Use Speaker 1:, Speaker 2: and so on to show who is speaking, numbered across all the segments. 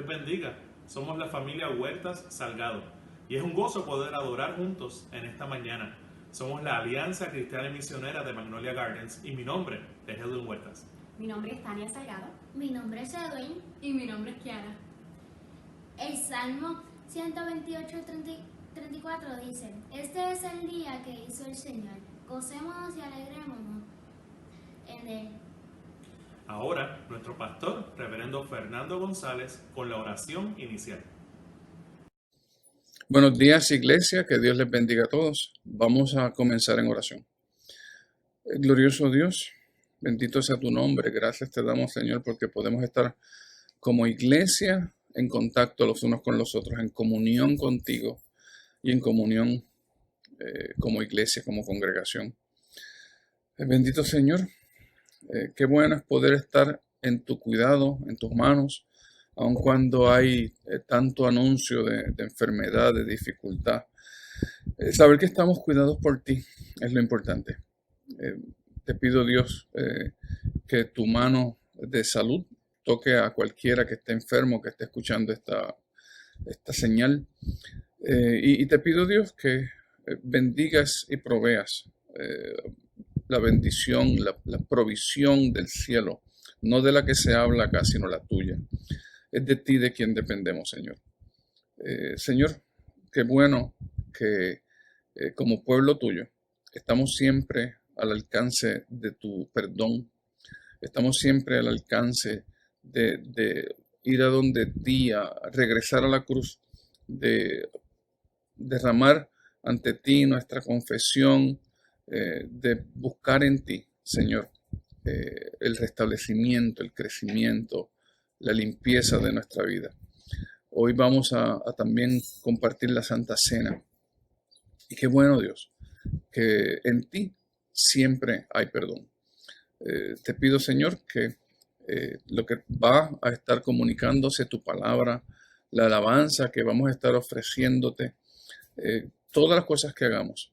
Speaker 1: les bendiga. Somos la familia Huertas Salgado y es un gozo poder adorar juntos en esta mañana. Somos la Alianza Cristiana y Misionera de Magnolia Gardens y mi nombre es Edwin Huertas.
Speaker 2: Mi nombre es Tania Salgado.
Speaker 3: Mi nombre es Edwin.
Speaker 2: Y mi nombre es Kiara.
Speaker 3: El Salmo 128:34 dice: Este es el día que hizo el Señor. Gocémonos y alegrémonos en él.
Speaker 1: Ahora, nuestro pastor, reverendo Fernando González, con la oración inicial.
Speaker 4: Buenos días, iglesia, que Dios les bendiga a todos. Vamos a comenzar en oración. Glorioso Dios, bendito sea tu nombre. Gracias te damos, Señor, porque podemos estar como iglesia en contacto los unos con los otros, en comunión contigo y en comunión como iglesia, como congregación. Bendito Señor, qué bueno es poder estar en tu cuidado, en tus manos, aun cuando hay tanto anuncio de enfermedad, de dificultad. Saber que estamos cuidados por ti es lo importante. Te pido, Dios, que tu mano de salud toque a cualquiera que esté enfermo, que esté escuchando esta señal. Y te pido, Dios, que bendigas y proveas la bendición, la provisión del cielo, no de la que se habla acá, sino la tuya. Es de ti de quien dependemos, Señor. Señor, qué bueno que como pueblo tuyo estamos siempre al alcance de tu perdón. Estamos siempre al alcance de ir a donde ti, a regresar a la cruz, de derramar ante ti nuestra confesión, de buscar en ti, Señor, el restablecimiento, el crecimiento, la limpieza de nuestra vida. Hoy vamos a también compartir la Santa Cena. Y qué bueno, Dios, que en ti siempre hay perdón. Te pido, Señor, que lo que va a estar comunicándose tu palabra, la alabanza que vamos a estar ofreciéndote, todas las cosas que hagamos,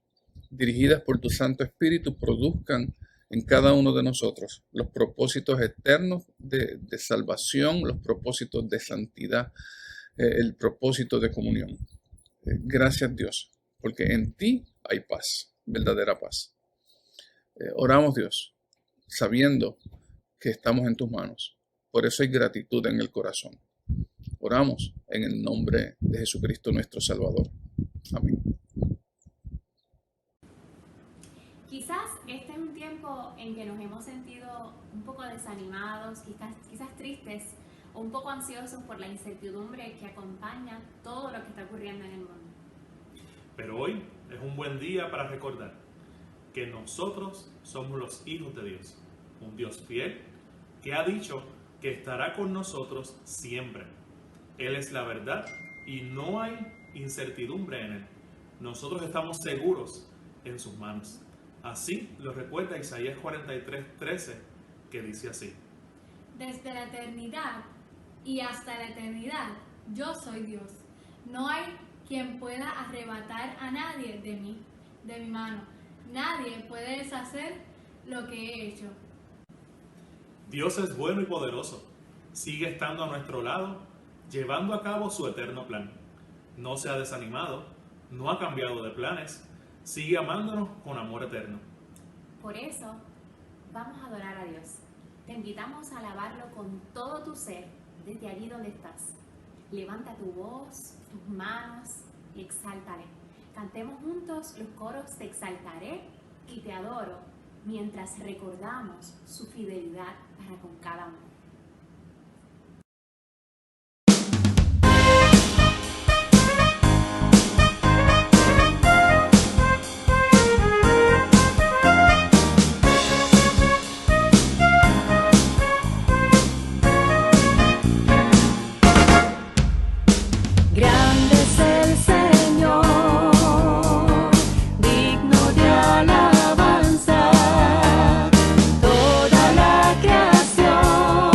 Speaker 4: dirigidas por tu Santo Espíritu, produzcan en cada uno de nosotros los propósitos eternos de salvación, los propósitos de santidad, el propósito de comunión. Gracias, Dios, porque en ti hay paz, verdadera paz. Oramos, Dios, sabiendo que estamos en tus manos. Por eso hay gratitud en el corazón. Oramos en el nombre de Jesucristo nuestro Salvador. Amén.
Speaker 2: Quizás este es un tiempo en que nos hemos sentido un poco desanimados, quizás tristes o un poco ansiosos por la incertidumbre que acompaña todo lo que está ocurriendo en el mundo.
Speaker 1: Pero hoy es un buen día para recordar que nosotros somos los hijos de Dios, un Dios fiel que ha dicho que estará con nosotros siempre. Él es la verdad y no hay incertidumbre en él. Nosotros estamos seguros en sus manos. Así lo recuerda Isaías 43:13, que dice así:
Speaker 5: Desde la eternidad y hasta la eternidad, yo soy Dios. No hay quien pueda arrebatar a nadie de mí, de mi mano. Nadie puede deshacer lo que he hecho.
Speaker 1: Dios es bueno y poderoso. Sigue estando a nuestro lado, llevando a cabo su eterno plan. No se ha desanimado, no ha cambiado de planes, sigue amándonos con amor eterno.
Speaker 2: Por eso, vamos a adorar a Dios. Te invitamos a alabarlo con todo tu ser, desde allí donde estás. Levanta tu voz, tus manos y exáltale. Cantemos juntos los coros Te exaltaré y Te adoro, mientras recordamos su fidelidad para con cada uno.
Speaker 6: Grande es el Señor, digno de alabanza, toda la creación.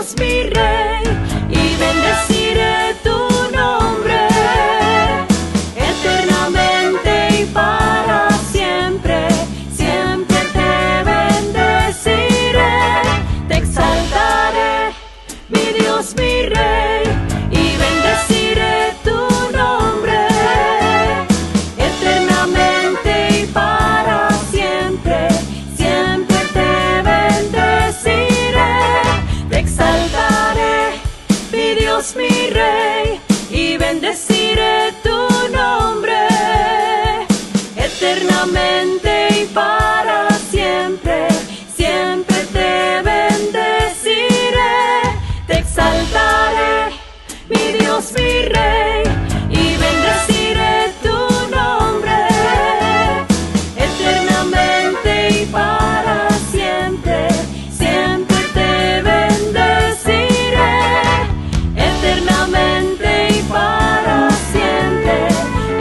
Speaker 6: Dios mi Rey, y bendeciré tu nombre eternamente y para siempre. Siempre te bendeciré, te exaltaré, mi Dios mi Rey, y bendeciré tu nombre eternamente y para siempre. Siempre te bendeciré, te exaltaré, mi Dios mi Rey, y bendeciré tu nombre eternamente y para siempre. Siempre te bendeciré, te exaltaré, mi Dios mi Rey, y bendeciré tu nombre eternamente y para siempre. Siempre te bendeciré eternamente y para siempre.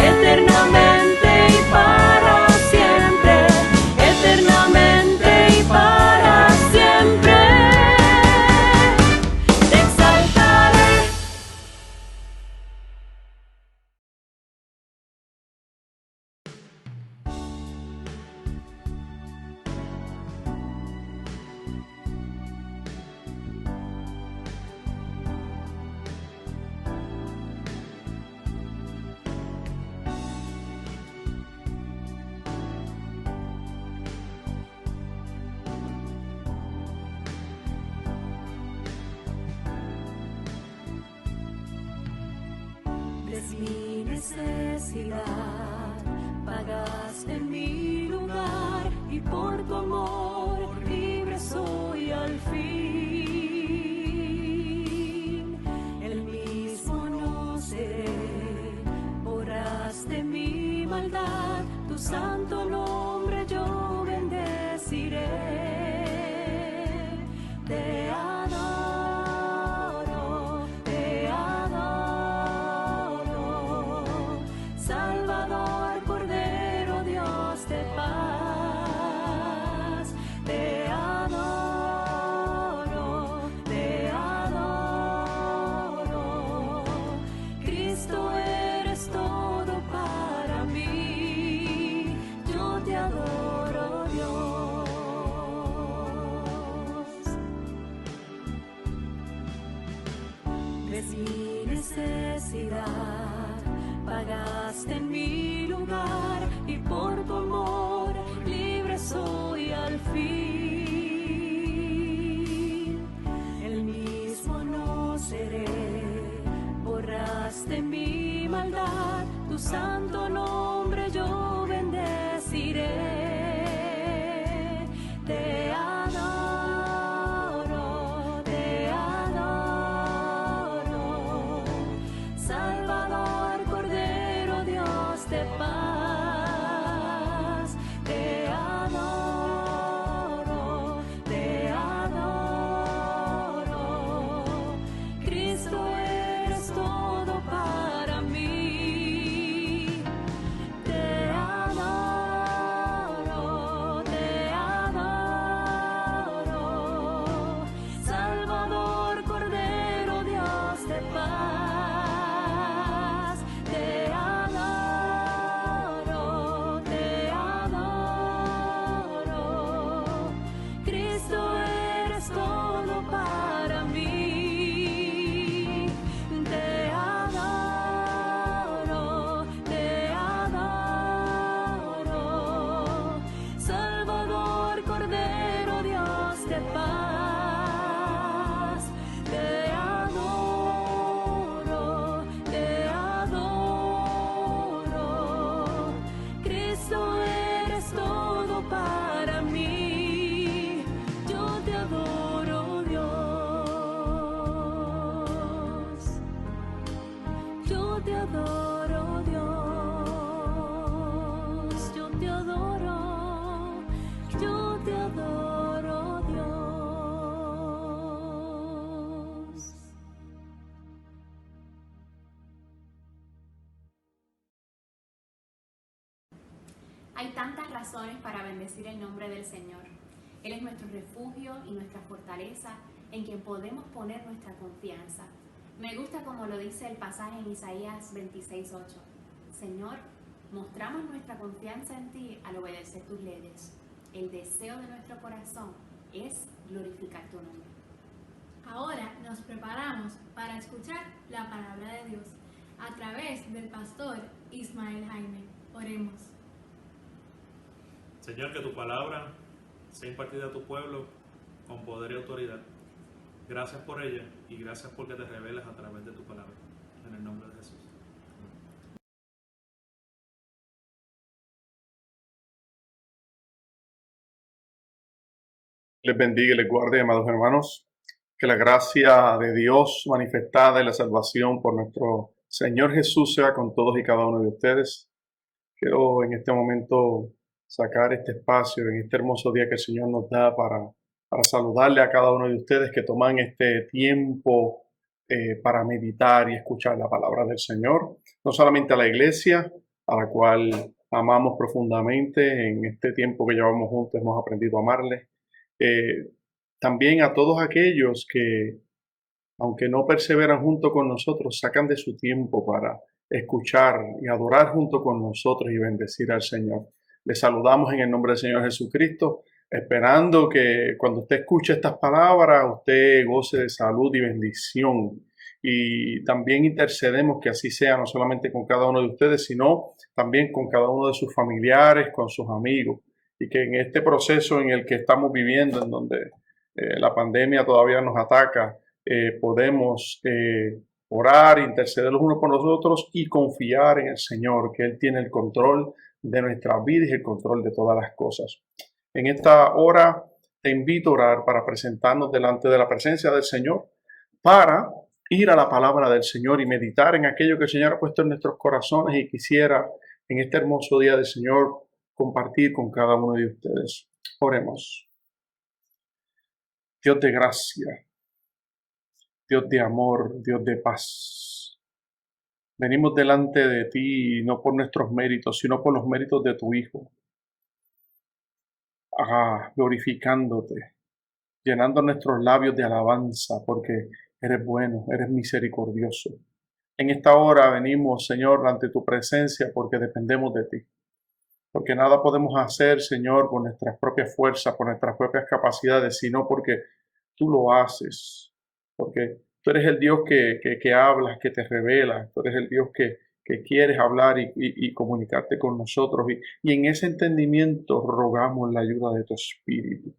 Speaker 6: Eternamente y para siempre. Eternamente y para siempre. Te exaltaré. Es mi necesidad, pagaste en mi lugar, y por tu amor libre soy al fin. El mismo no seré, borraste mi maldad, tu santo nombre yo bendeciré. Te adoro, te adoro, Salvador, Cordero, Dios de paz. Te adoro, Cristo eres todo para mí. Yo te adoro, Dios. Ves mi necesidad, pagaste en mi lugar, y por tu amor libre soy al fin. El mismo no seré, borraste mi maldad, tu santo nombre yo bendeciré. Te adoro, Salvador, Cordero, Dios de paz. Te adoro, Cristo eres todo para mí. Te adoro, Salvador, Cordero, Dios de paz. Te adoro, Cristo eres todo para mí. Te adoro, Salvador, Cordero, Dios de paz. Te adoro, Cristo eres todo para mí. Yo te adoro, Dios. Yo te adoro, Dios. Yo te adoro. Yo te adoro, Dios.
Speaker 2: Hay tantas razones para bendecir el nombre del Señor. Él es nuestro refugio y nuestra fortaleza en quien podemos poner nuestra confianza. Me gusta como lo dice el pasaje en Isaías 26:8. Señor, mostramos nuestra confianza en ti al obedecer tus leyes. El deseo de nuestro corazón es glorificar tu nombre.
Speaker 5: Ahora nos preparamos para escuchar la palabra de Dios a través del pastor Ismael Jaime. Oremos.
Speaker 1: Señor, que tu palabra sea impartida a tu pueblo con poder y autoridad. Gracias por ella y gracias porque te revelas a través de tu palabra. En el nombre de Jesús.
Speaker 4: Les bendiga y les guarde, amados hermanos. Que la gracia de Dios manifestada y la salvación por nuestro Señor Jesús sea con todos y cada uno de ustedes. Quiero en este momento sacar este espacio, en este hermoso día que el Señor nos da para saludarle a cada uno de ustedes que toman este tiempo para meditar y escuchar la palabra del Señor. No solamente a la iglesia, a la cual amamos profundamente. En este tiempo que llevamos juntos hemos aprendido a amarle. También a todos aquellos que, aunque no perseveran junto con nosotros, sacan de su tiempo para escuchar y adorar junto con nosotros y bendecir al Señor. Les saludamos en el nombre del Señor Jesucristo, esperando que cuando usted escuche estas palabras, usted goce de salud y bendición. Y también intercedemos que así sea, no solamente con cada uno de ustedes, sino también con cada uno de sus familiares, con sus amigos. Y que en este proceso en el que estamos viviendo, en donde la pandemia todavía nos ataca, podemos orar, interceder los unos por los otros y confiar en el Señor, que Él tiene el control de nuestras vidas y el control de todas las cosas. En esta hora te invito a orar para presentarnos delante de la presencia del Señor, para ir a la palabra del Señor y meditar en aquello que el Señor ha puesto en nuestros corazones y quisiera en este hermoso día del Señor compartir con cada uno de ustedes. Oremos. Dios de gracia, Dios de amor, Dios de paz. Venimos delante de ti no por nuestros méritos, sino por los méritos de tu Hijo. Glorificándote, llenando nuestros labios de alabanza, porque eres bueno, eres misericordioso. En esta hora venimos, Señor, ante tu presencia porque dependemos de ti. Porque nada podemos hacer, Señor, por nuestras propias fuerzas, por nuestras propias capacidades, sino porque tú lo haces. Porque tú eres el Dios que hablas, que te revelas. Tú eres el Dios que quieres hablar y comunicarte con nosotros. Y en ese entendimiento rogamos la ayuda de tu Espíritu,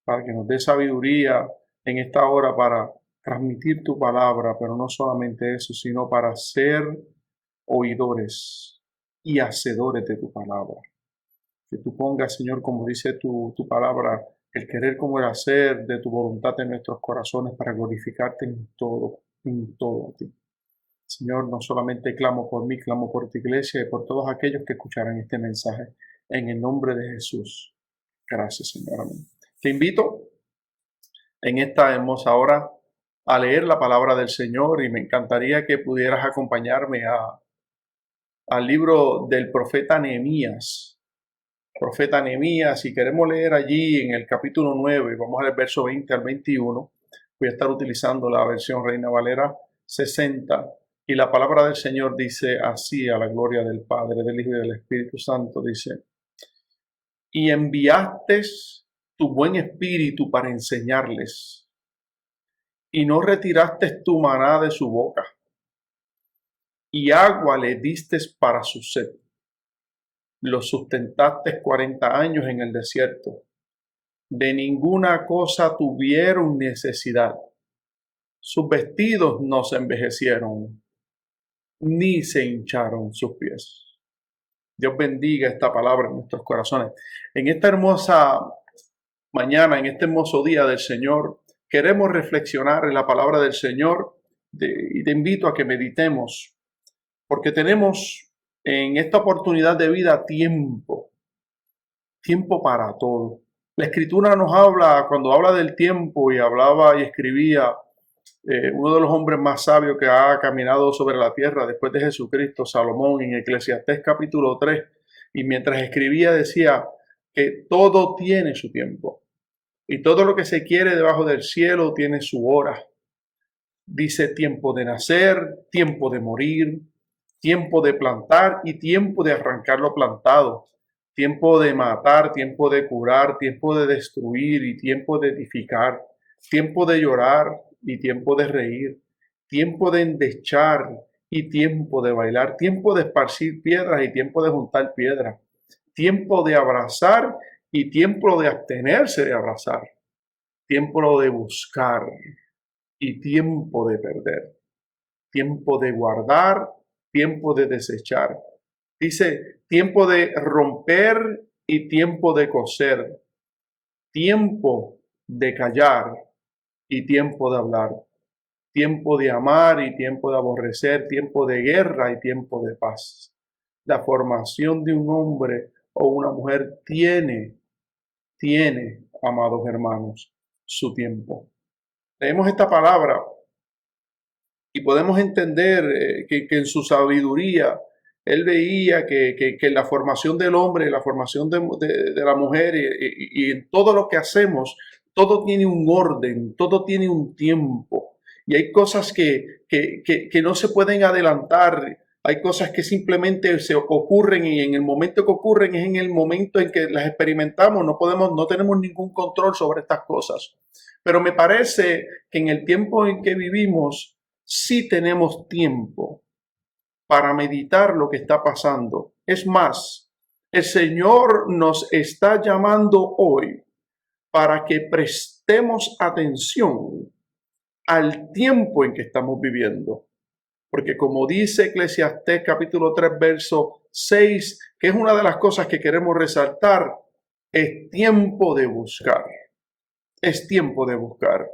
Speaker 4: para que nos dé sabiduría en esta hora para transmitir tu palabra, pero no solamente eso, sino para ser oidores y hacedores de tu palabra. Que tú pongas, Señor, como dice tu palabra, el querer como el hacer de tu voluntad en nuestros corazones para glorificarte en todo a ti. Señor, no solamente clamo por mí, clamo por tu iglesia y por todos aquellos que escucharán este mensaje. En el nombre de Jesús. Gracias, Señor. Amén. Te invito en esta hermosa hora a leer la palabra del Señor y me encantaría que pudieras acompañarme al libro del profeta Nehemías. Profeta Nehemías, y queremos leer allí en el capítulo 9, vamos al verso 20 al 21. Voy a estar utilizando la versión Reina Valera 60. Y la palabra del Señor dice así, a la gloria del Padre, del Hijo y del Espíritu Santo, dice: y enviaste tu buen espíritu para enseñarles, y no retiraste tu maná de su boca, y agua le diste para su sed. Los sustentaste 40 años en el desierto. De ninguna cosa tuvieron necesidad. Sus vestidos no se envejecieron, ni se hincharon sus pies. Dios bendiga esta palabra en nuestros corazones. En esta hermosa mañana, en este hermoso día del Señor, queremos reflexionar en la palabra del Señor y te invito a que meditemos, porque tenemos en esta oportunidad de vida tiempo para todo. La Escritura nos habla, cuando habla del tiempo, y hablaba y escribía uno de los hombres más sabios que ha caminado sobre la tierra después de Jesucristo, Salomón, en Eclesiastés capítulo 3, y mientras escribía decía que todo tiene su tiempo.
Speaker 7: Y todo lo que se quiere debajo del cielo tiene su hora. Dice tiempo de nacer, tiempo de morir, tiempo de plantar y tiempo de arrancar lo plantado. Tiempo de matar, tiempo de curar, tiempo de destruir y tiempo de edificar. Tiempo de llorar y tiempo de reír. Tiempo de endechar y tiempo de bailar. Tiempo de esparcir piedras y tiempo de juntar piedras. Tiempo de abrazar y tiempo de abstenerse de abrazar. Tiempo de buscar y tiempo de perder. Tiempo de guardar, tiempo de desechar. Dice tiempo de romper y tiempo de coser. Tiempo de callar y tiempo de hablar. Tiempo de amar y tiempo de aborrecer. Tiempo de guerra y tiempo de paz. La formación de un hombre o una mujer tiene, amados hermanos, su tiempo. Leemos esta palabra y podemos entender que en su sabiduría él veía que la formación del hombre, la formación de la mujer y en todo lo que hacemos, todo tiene un orden, todo tiene un tiempo. Y hay cosas que no se pueden adelantar. Hay cosas que simplemente se ocurren y en el momento que ocurren es en el momento en que las experimentamos. No tenemos ningún control sobre estas cosas. Pero me parece que en el tiempo en que vivimos sí tenemos tiempo para meditar lo que está pasando. Es más, el Señor nos está llamando hoy para que prestemos atención al tiempo en que estamos viviendo. Porque como dice Eclesiastés capítulo 3, verso 6, que es una de las cosas que queremos resaltar, es tiempo de buscar. Es tiempo de buscar.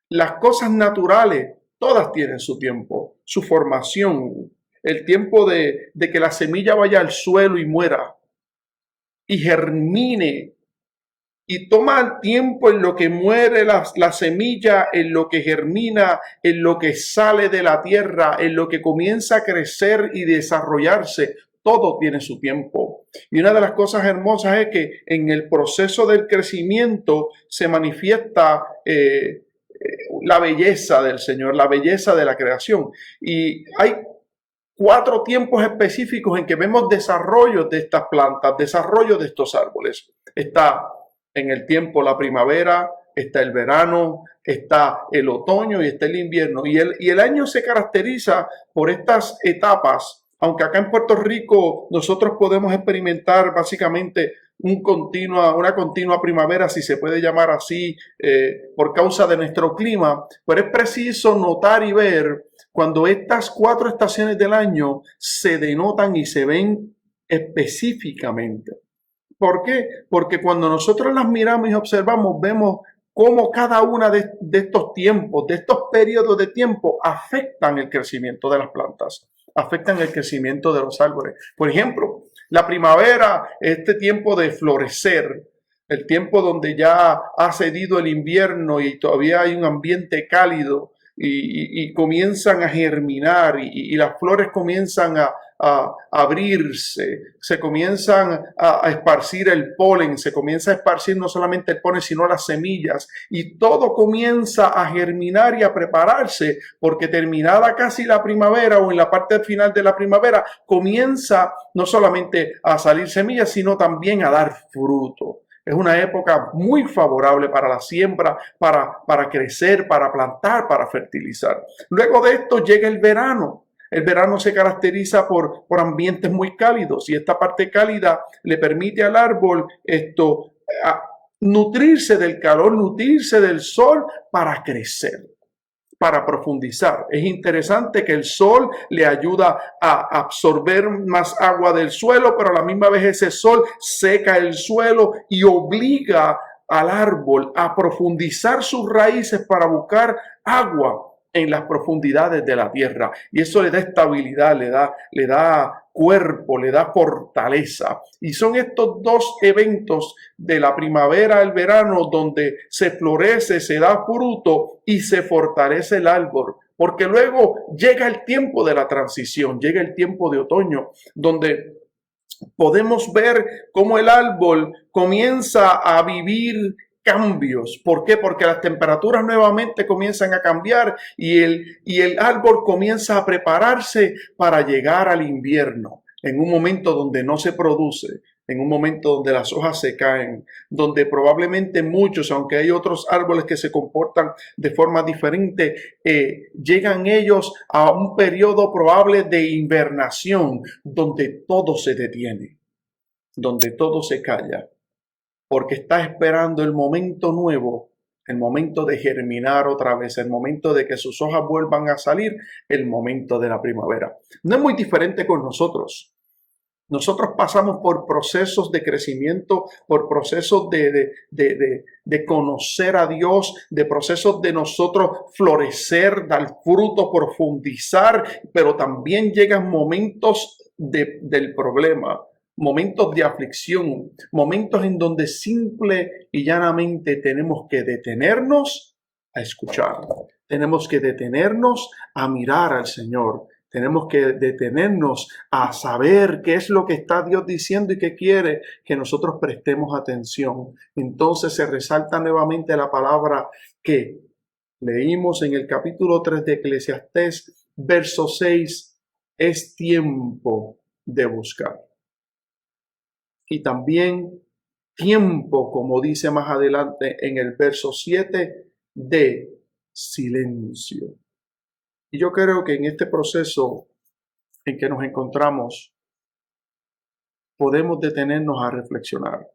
Speaker 7: Las cosas naturales, todas tienen su tiempo, su formación, el tiempo de que la semilla vaya al suelo y muera, y germine, y toma el tiempo en lo que muere la semilla, en lo que germina, en lo que sale de la tierra, en lo que comienza a crecer y desarrollarse. Todo tiene su tiempo. Y una de las cosas hermosas es que en el proceso del crecimiento se manifiesta la belleza del Señor, la belleza de la creación. Y hay 4 tiempos específicos en que vemos desarrollo de estas plantas, desarrollo de estos árboles. Está en el tiempo la primavera, está el verano, está el otoño y está el invierno. Y el año se caracteriza por estas etapas, aunque acá en Puerto Rico nosotros podemos experimentar básicamente una continua primavera, si se puede llamar así, por causa de nuestro clima, pero es preciso notar y ver cuando estas 4 estaciones del año se denotan y se ven específicamente. ¿Por qué? Porque cuando nosotros las miramos y observamos, vemos cómo cada una de estos tiempos, de estos periodos de tiempo, afectan el crecimiento de las plantas, afectan el crecimiento de los árboles. Por ejemplo, la primavera, este tiempo de florecer, el tiempo donde ya ha cedido el invierno y todavía hay un ambiente cálido y comienzan a germinar y las flores comienzan a abrirse, se comienzan a esparcir el polen, se comienza a esparcir no solamente el polen, sino las semillas, y todo comienza a germinar y a prepararse, porque terminada casi la primavera o en la parte final de la primavera, comienza no solamente a salir semillas, sino también a dar fruto. Es una época muy favorable para la siembra, para crecer, para plantar, para fertilizar. Luego de esto llega el verano. El verano se caracteriza por ambientes muy cálidos y esta parte cálida le permite al árbol nutrirse del calor, nutrirse del sol para crecer, para profundizar. Es interesante que el sol le ayuda a absorber más agua del suelo, pero a la misma vez ese sol seca el suelo y obliga al árbol a profundizar sus raíces para buscar agua en las profundidades de la tierra. Y eso le da estabilidad, le da cuerpo, le da fortaleza. Y son estos 2 eventos de la primavera al verano donde se florece, se da fruto y se fortalece el árbol. Porque luego llega el tiempo de la transición, llega el tiempo de otoño, donde podemos ver cómo el árbol comienza a vivir cambios. ¿Por qué? Porque las temperaturas nuevamente comienzan a cambiar y el árbol comienza a prepararse para llegar al invierno, en un momento donde no se produce, en un momento donde las hojas se caen, donde probablemente muchos, aunque hay otros árboles que se comportan de forma diferente, llegan ellos a un periodo probable de invernación, donde todo se detiene, donde todo se calla, porque está esperando el momento nuevo, el momento de germinar otra vez, el momento de que sus hojas vuelvan a salir, el momento de la primavera. No es muy diferente con nosotros. Nosotros pasamos por procesos de crecimiento, por procesos de conocer a Dios, de procesos de nosotros florecer, dar fruto, profundizar, pero también llegan momentos del problema, momentos de aflicción, momentos en donde simple y llanamente tenemos que detenernos a escuchar, tenemos que detenernos a mirar al Señor. Tenemos que detenernos a saber qué es lo que está Dios diciendo y qué quiere que nosotros prestemos atención. Entonces se resalta nuevamente la palabra que leímos en el capítulo 3 de Eclesiastés, verso 6, es tiempo de buscar. Y también tiempo, como dice más adelante en el verso 7, de silencio. Y yo creo que en este proceso en que nos encontramos, podemos detenernos a reflexionar.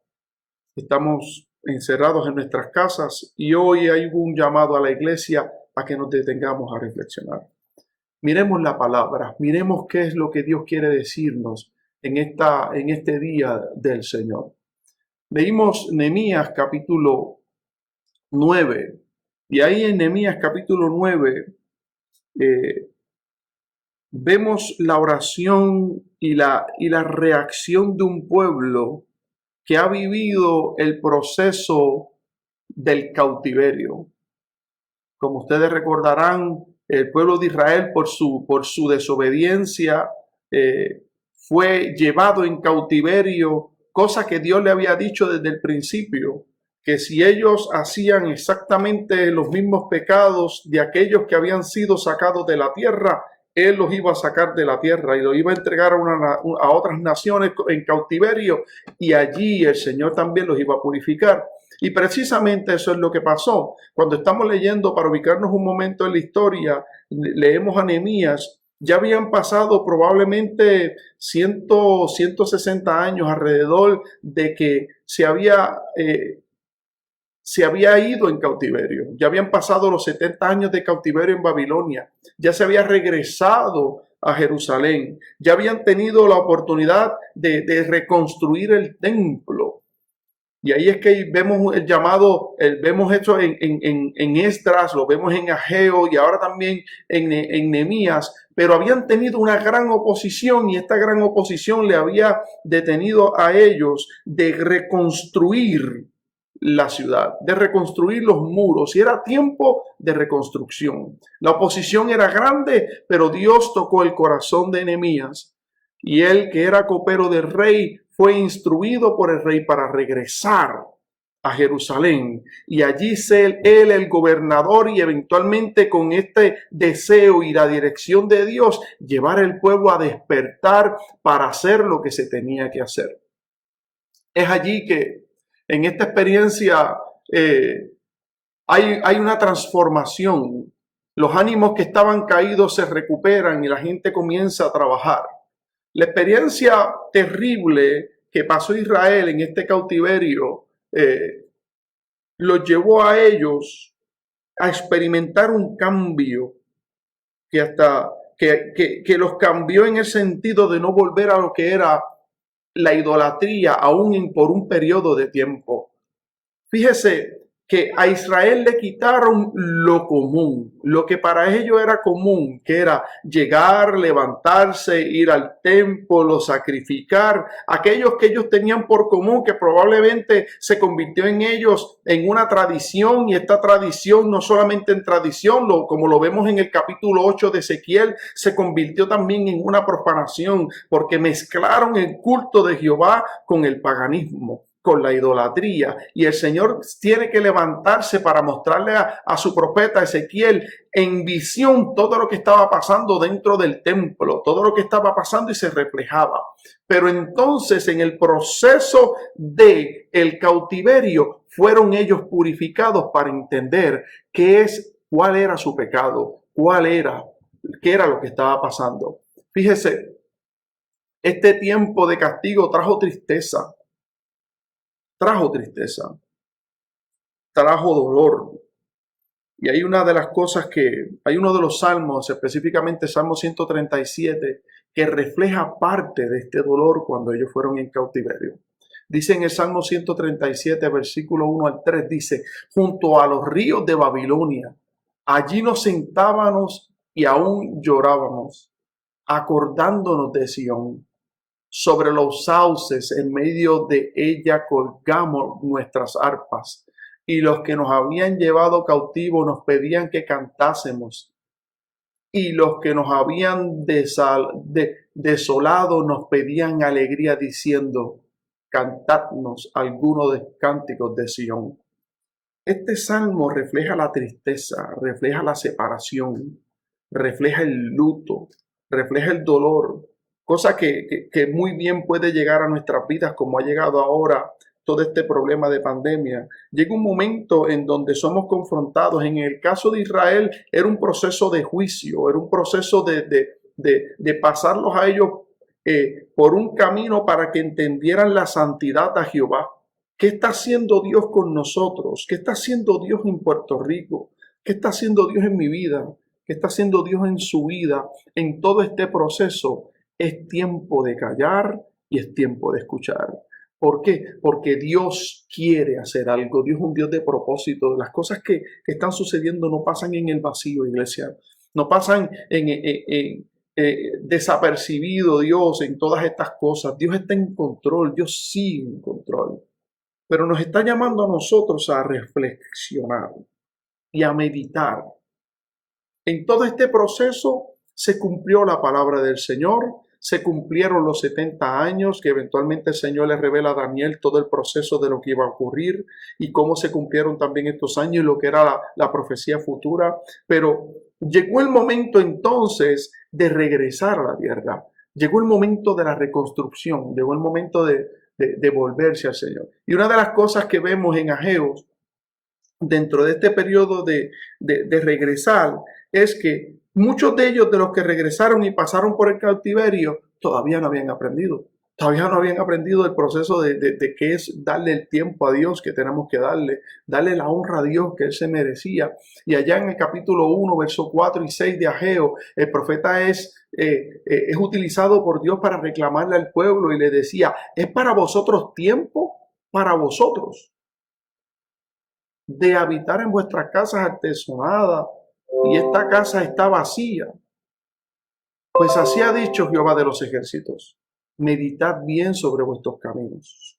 Speaker 7: Estamos encerrados en nuestras casas y hoy hay un llamado a la iglesia a que nos detengamos a reflexionar. Miremos la palabra, miremos qué es lo que Dios quiere decirnos en este día del Señor. Leímos Nehemías capítulo 9 y ahí en Nehemías capítulo 9 vemos la oración y la reacción de un pueblo que ha vivido el proceso del cautiverio. Como ustedes recordarán, el pueblo de Israel por su desobediencia fue llevado en cautiverio, cosa que Dios le había dicho desde el principio, que si ellos hacían exactamente los mismos pecados de aquellos que habían sido sacados de la tierra, Él los iba a sacar de la tierra y los iba a entregar a otras naciones en cautiverio, y allí el Señor también los iba a purificar. Y precisamente eso es lo que pasó. Cuando estamos leyendo, para ubicarnos un momento en la historia, leemos a Nehemías. Ya habían pasado probablemente 160 años alrededor de que se había ido en cautiverio. Ya habían pasado los 70 años de cautiverio en Babilonia. Ya se había regresado a Jerusalén. Ya habían tenido la oportunidad de reconstruir el templo. Y ahí es que vemos el llamado, vemos esto en Esdras, lo vemos en Ageo y ahora también en Nehemías, pero habían tenido una gran oposición y esta gran oposición le había detenido a ellos de reconstruir la ciudad, de reconstruir los muros, y era tiempo de reconstrucción. La oposición era grande, pero Dios tocó el corazón de Nehemías y él, que era copero del rey, fue instruido por el rey para regresar a Jerusalén y allí ser él el gobernador y eventualmente con este deseo y la dirección de Dios llevar al pueblo a despertar para hacer lo que se tenía que hacer. Es allí que en esta experiencia hay una transformación. Los ánimos que estaban caídos se recuperan y la gente comienza a trabajar. La experiencia terrible que pasó Israel en este cautiverio los llevó a ellos a experimentar un cambio que los cambió en el sentido de no volver a lo que era la idolatría aún por un periodo de tiempo. Fíjese que a Israel le quitaron lo común, lo que para ellos era común, que era llegar, levantarse, ir al templo, sacrificar, aquellos que ellos tenían por común, que probablemente se convirtió en ellos en una tradición, y esta tradición no solamente en tradición, como lo vemos en el capítulo 8 de Ezequiel, se convirtió también en una profanación, porque mezclaron el culto de Jehová con el paganismo, con la idolatría. Y el Señor tiene que levantarse para mostrarle a su profeta Ezequiel en visión todo lo que estaba pasando dentro del templo, todo lo que estaba pasando y se reflejaba. Pero entonces en el proceso de el cautiverio fueron ellos purificados para entender cuál era su pecado, qué era lo que estaba pasando. Fíjese, este tiempo de castigo trajo tristeza, trajo dolor. Y hay una de las cosas hay uno de los salmos, específicamente Salmo 137, que refleja parte de este dolor cuando ellos fueron en cautiverio. Dice en el Salmo 137, versículo 1 al 3, dice: junto a los ríos de Babilonia, allí nos sentábamos y aún llorábamos, acordándonos de Sión. Sobre los sauces, en medio de ella colgamos nuestras arpas, y los que nos habían llevado cautivos nos pedían que cantásemos, y los que nos habían desolado nos pedían alegría, diciendo: cantadnos alguno de cánticos de Sión. Este salmo refleja la tristeza, refleja la separación, refleja el luto, refleja el dolor, cosa que muy bien puede llegar a nuestras vidas, como ha llegado ahora todo este problema de pandemia. Llega un momento en donde somos confrontados. En el caso de Israel era un proceso de juicio, era un proceso de pasarlos a ellos por un camino para que entendieran la santidad a Jehová. ¿Qué está haciendo Dios con nosotros? ¿Qué está haciendo Dios en Puerto Rico? ¿Qué está haciendo Dios en mi vida? ¿Qué está haciendo Dios en su vida? En todo este proceso es tiempo de callar y es tiempo de escuchar. ¿Por qué? Porque Dios quiere hacer algo. Dios es un Dios de propósito. Las cosas que están sucediendo no pasan en el vacío, iglesia. No pasan desapercibido Dios en todas estas cosas. Dios está en control. Dios sigue en control. Pero nos está llamando a nosotros a reflexionar y a meditar. En todo este proceso se cumplió la palabra del Señor, se cumplieron los 70 años que eventualmente el Señor le revela a Daniel todo el proceso de lo que iba a ocurrir y cómo se cumplieron también estos años y lo que era la profecía futura. Pero llegó el momento entonces de regresar a la tierra. Llegó el momento de la reconstrucción, llegó el momento de volverse al Señor. Y una de las cosas que vemos en Ageos, dentro de este periodo de regresar, es que muchos de ellos, de los que regresaron y pasaron por el cautiverio, todavía no habían aprendido. Todavía no habían aprendido el proceso de qué es darle el tiempo a Dios que tenemos que darle la honra a Dios que Él se merecía. Y allá en el capítulo 1, versos 4 y 6 de Ageo, el profeta es utilizado por Dios para reclamarle al pueblo y le decía: es para vosotros tiempo, para vosotros, de habitar en vuestras casas artesonadas, y esta casa está vacía. Pues así ha dicho Jehová de los ejércitos: meditad bien sobre vuestros caminos.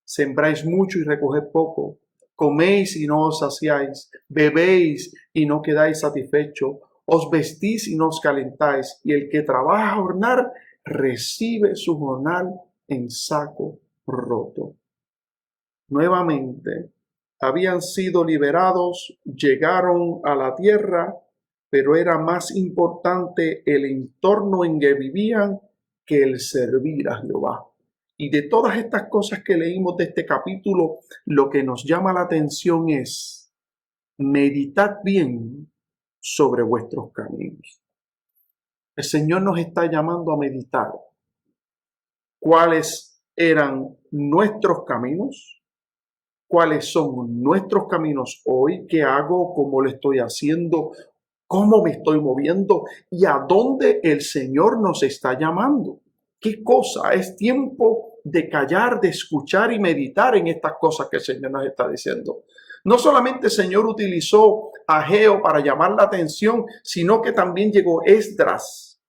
Speaker 7: Sembráis mucho y recoged poco. Coméis y no os saciáis. Bebéis y no quedáis satisfechos. Os vestís y no os calentáis. Y el que trabaja a jornar, recibe su jornal en saco roto. Nuevamente, habían sido liberados, llegaron a la tierra, pero era más importante el entorno en que vivían que el servir a Jehová. Y de todas estas cosas que leímos de este capítulo, lo que nos llama la atención es: meditad bien sobre vuestros caminos. El Señor nos está llamando a meditar cuáles eran nuestros caminos, cuáles son nuestros caminos hoy, qué hago, cómo lo estoy haciendo, cómo me estoy moviendo y a dónde el Señor nos está llamando. ¿Qué cosa? Es tiempo de callar, de escuchar y meditar en estas cosas que el Señor nos está diciendo. No solamente el Señor utilizó a Ageo para llamar la atención, sino que también llegó Esdras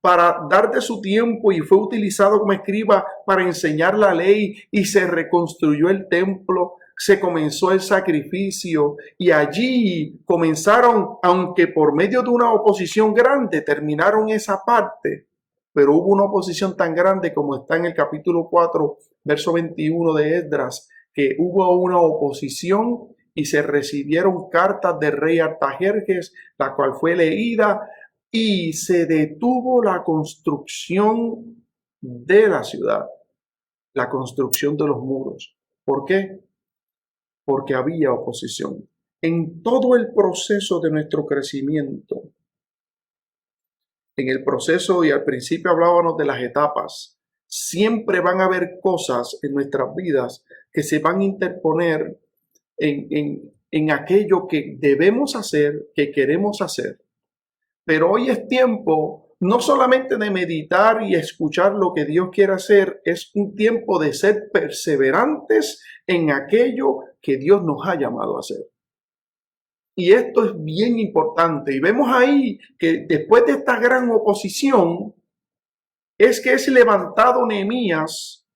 Speaker 7: para dar de su tiempo y fue utilizado como escriba para enseñar la ley y se reconstruyó el templo, se comenzó el sacrificio y allí comenzaron, aunque por medio de una oposición grande, terminaron esa parte pero hubo una oposición tan grande como está en el capítulo 4, verso 21 de Esdras, que hubo una oposición y se recibieron cartas del rey Artajerjes, la cual fue leída y se detuvo la construcción de la ciudad, la construcción de los muros. ¿Por qué? Porque había oposición. En todo el proceso de nuestro crecimiento, en el proceso, y al principio hablábamos de las etapas, siempre van a haber cosas en nuestras vidas que se van a interponer en aquello que debemos hacer, que queremos hacer. Pero hoy es tiempo no solamente de meditar y escuchar lo que Dios quiere hacer, es un tiempo de ser perseverantes en aquello que Dios nos ha llamado a hacer. Y esto es bien importante. Y vemos ahí que después de esta gran oposición, es que es levantado Nehemías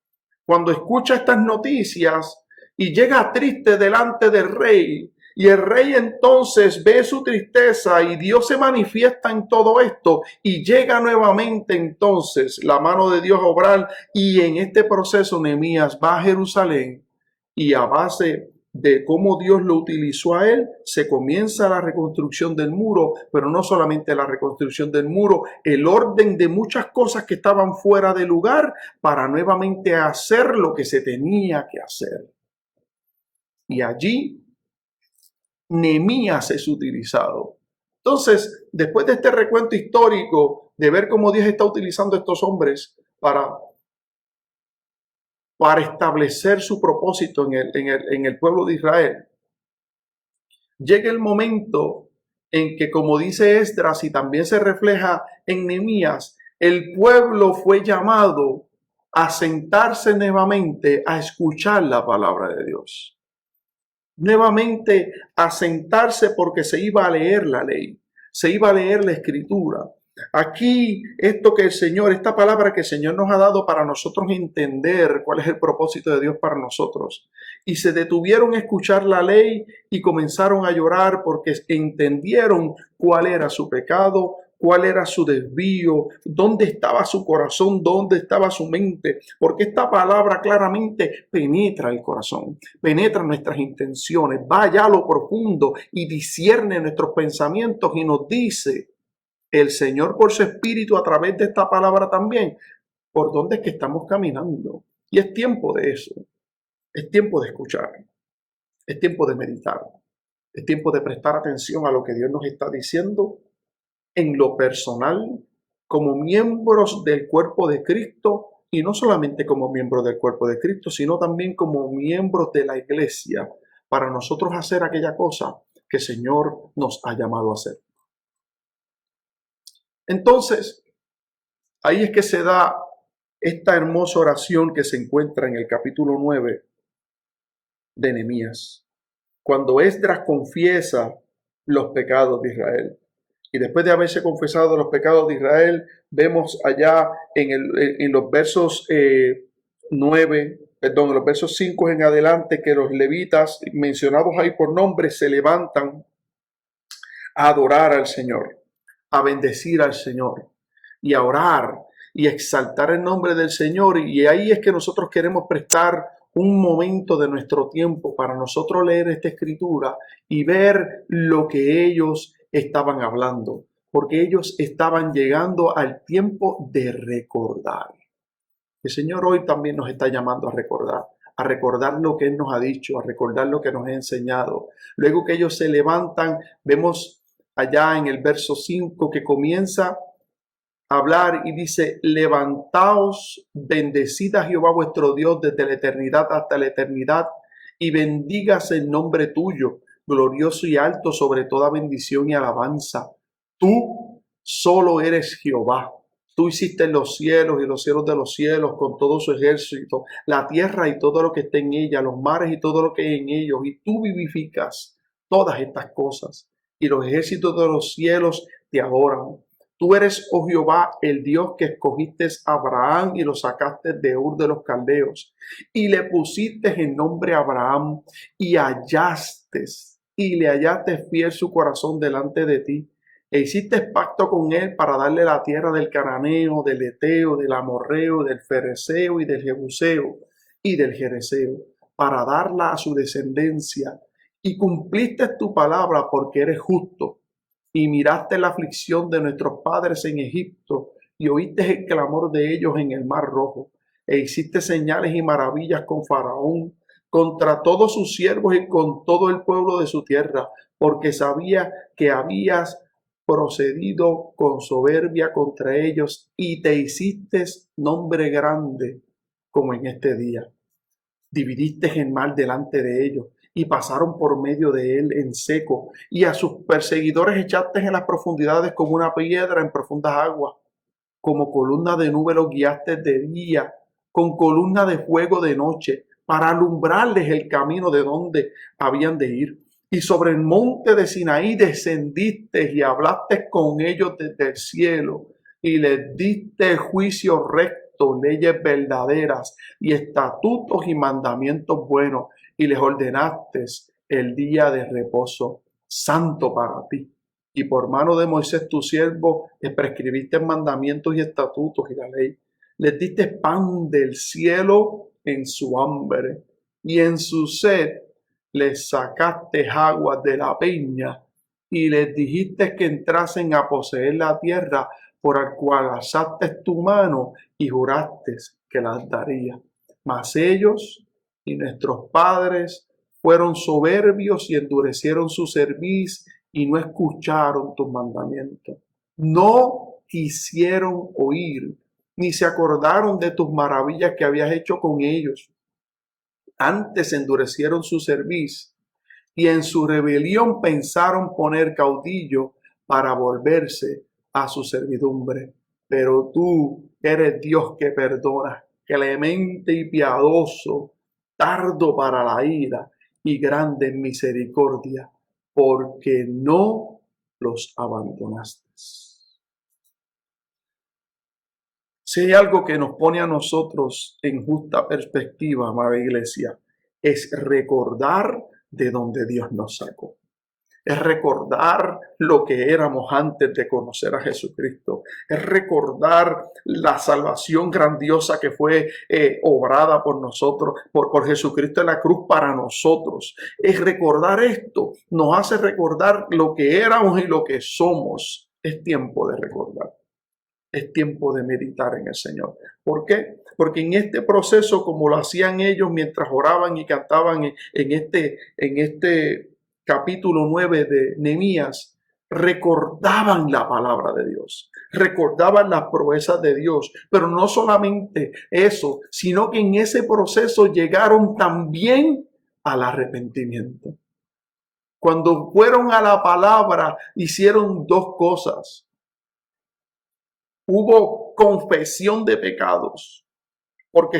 Speaker 7: cuando escucha estas noticias y llega triste delante del rey. Y el rey entonces ve su tristeza y Dios se manifiesta en todo esto y llega nuevamente entonces la mano de Dios a obrar, y en este proceso Nehemías va a Jerusalén y a base de cómo Dios lo utilizó a él, se comienza la reconstrucción del muro, pero no solamente la reconstrucción del muro, el orden de muchas cosas que estaban fuera de lugar para nuevamente hacer lo que se tenía que hacer. Y allí Nehemías es utilizado. Entonces, después de este recuento histórico, de ver cómo Dios está utilizando a estos hombres para establecer su propósito en el pueblo de Israel, llega el momento en que, como dice Esdras y también se refleja en Nehemías, el pueblo fue llamado a sentarse nuevamente a escuchar la palabra de Dios. Nuevamente a sentarse, porque se iba a leer la ley, se iba a leer la escritura. Aquí esta palabra que el Señor nos ha dado para nosotros entender cuál es el propósito de Dios para nosotros. Y se detuvieron a escuchar la ley y comenzaron a llorar porque entendieron cuál era su pecado, cuál era su desvío, dónde estaba su corazón, dónde estaba su mente, porque esta palabra claramente penetra el corazón, penetra nuestras intenciones, va allá a lo profundo y discierne nuestros pensamientos y nos dice el Señor por su Espíritu a través de esta palabra también por dónde es que estamos caminando. Y es tiempo de eso, es tiempo de escuchar, es tiempo de meditar, es tiempo de prestar atención a lo que Dios nos está diciendo en lo personal, como miembros del cuerpo de Cristo, y no solamente como miembros del cuerpo de Cristo, sino también como miembros de la iglesia, para nosotros hacer aquella cosa que el Señor nos ha llamado a hacer. Entonces, ahí es que se da esta hermosa oración que se encuentra en el capítulo 9 de Nehemías, cuando Esdras confiesa los pecados de Israel. Y después de haberse confesado los pecados de Israel, vemos allá en los versos en los versos 5 en adelante, que los levitas mencionados ahí por nombre se levantan a adorar al Señor, a bendecir al Señor y a orar y exaltar el nombre del Señor. Y ahí es que nosotros queremos prestar un momento de nuestro tiempo para nosotros leer esta escritura y ver lo que ellos estaban hablando, porque ellos estaban llegando al tiempo de recordar. El Señor hoy también nos está llamando a recordar lo que Él nos ha dicho, a recordar lo que nos ha enseñado. Luego que ellos se levantan, vemos allá en el verso 5 que comienza a hablar y dice: levantaos, bendecid a Jehová vuestro Dios desde la eternidad hasta la eternidad, y bendígase el nombre tuyo, glorioso y alto sobre toda bendición y alabanza. Tú solo eres Jehová. Tú hiciste los cielos y los cielos de los cielos con todo su ejército, la tierra y todo lo que está en ella, los mares y todo lo que hay en ellos, y tú vivificas todas estas cosas, y los ejércitos de los cielos te adoran. Tú eres, oh Jehová, el Dios que escogiste a Abraham y lo sacaste de Ur de los Caldeos, y le pusiste el nombre Abraham, y le hallaste fiel su corazón delante de ti. e hiciste pacto con él para darle la tierra del cananeo, del eteo, del amorreo, del fereceo y del jebuseo y del jereseo, para darla a su descendencia. Y cumpliste tu palabra porque eres justo, y miraste la aflicción de nuestros padres en Egipto, y oíste el clamor de ellos en el mar Rojo, e hiciste señales y maravillas con Faraón, contra todos sus siervos y con todo el pueblo de su tierra, porque sabía que habías procedido con soberbia contra ellos, y te hiciste nombre grande como en este día. Dividiste el mar delante de ellos, y pasaron por medio de él en seco, y a sus perseguidores echaste en las profundidades como una piedra en profundas aguas. Como columna de nube los guiaste de día, con columna de fuego de noche, para alumbrarles el camino de donde habían de ir. Y sobre el monte de Sinaí descendiste y hablaste con ellos desde el cielo, y les diste juicio recto, leyes verdaderas, y estatutos y mandamientos buenos, y les ordenaste el día de reposo santo para ti. Y por mano de Moisés tu siervo les prescribiste mandamientos y estatutos y la ley. Les diste pan del cielo en su hambre, y en su sed les sacaste aguas de la peña, y les dijiste que entrasen a poseer la tierra por la cual alzaste tu mano y juraste que las daría. Mas ellos y nuestros padres fueron soberbios y endurecieron su cerviz y no escucharon tus mandamientos. No quisieron oír, ni se acordaron de tus maravillas que habías hecho con ellos. Antes endurecieron su cerviz y en su rebelión pensaron poner caudillo para volverse a su servidumbre. Pero tú eres Dios que perdona, clemente y piadoso, tardo para la ira y grande en misericordia, porque no los abandonaste. Si hay algo que nos pone a nosotros en justa perspectiva, amada iglesia, es recordar de donde Dios nos sacó. Es recordar lo que éramos antes de conocer a Jesucristo. Es recordar la salvación grandiosa que fue obrada por nosotros, por Jesucristo en la cruz para nosotros. Es recordar esto. Nos hace recordar lo que éramos y lo que somos. Es tiempo de recordar. Es tiempo de meditar en el Señor. ¿Por qué? Porque en este proceso, como lo hacían ellos mientras oraban y cantaban en este capítulo 9 de Nehemías, recordaban la palabra de Dios, recordaban las proezas de Dios, pero no solamente eso, sino que en ese proceso llegaron también al arrepentimiento. Cuando fueron a la palabra, hicieron dos cosas. Hubo confesión de pecados, porque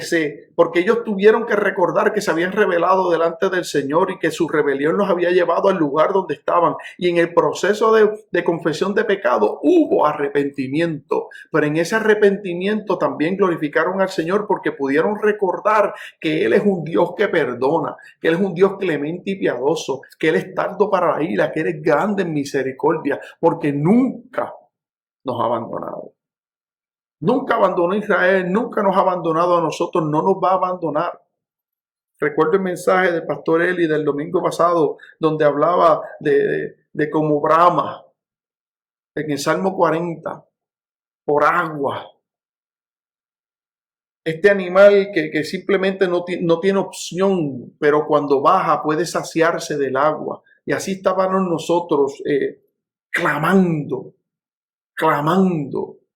Speaker 7: ellos tuvieron que recordar que se habían rebelado delante del Señor y que su rebelión los había llevado al lugar donde estaban. Y en el proceso de confesión de pecado hubo arrepentimiento, pero en ese arrepentimiento también glorificaron al Señor porque pudieron recordar que Él es un Dios que perdona, que Él es un Dios clemente y piadoso, que Él es tardo para la ira, que Él es grande en misericordia, porque nunca nos ha abandonado. Nunca abandonó a Israel, nunca nos ha abandonado a nosotros, no nos va a abandonar. Recuerdo el mensaje del pastor Eli del domingo pasado, donde hablaba de cómo brama en el Salmo 40, por agua. Este animal que simplemente no tiene opción, pero cuando baja puede saciarse del agua. Y así estábamos nosotros clamando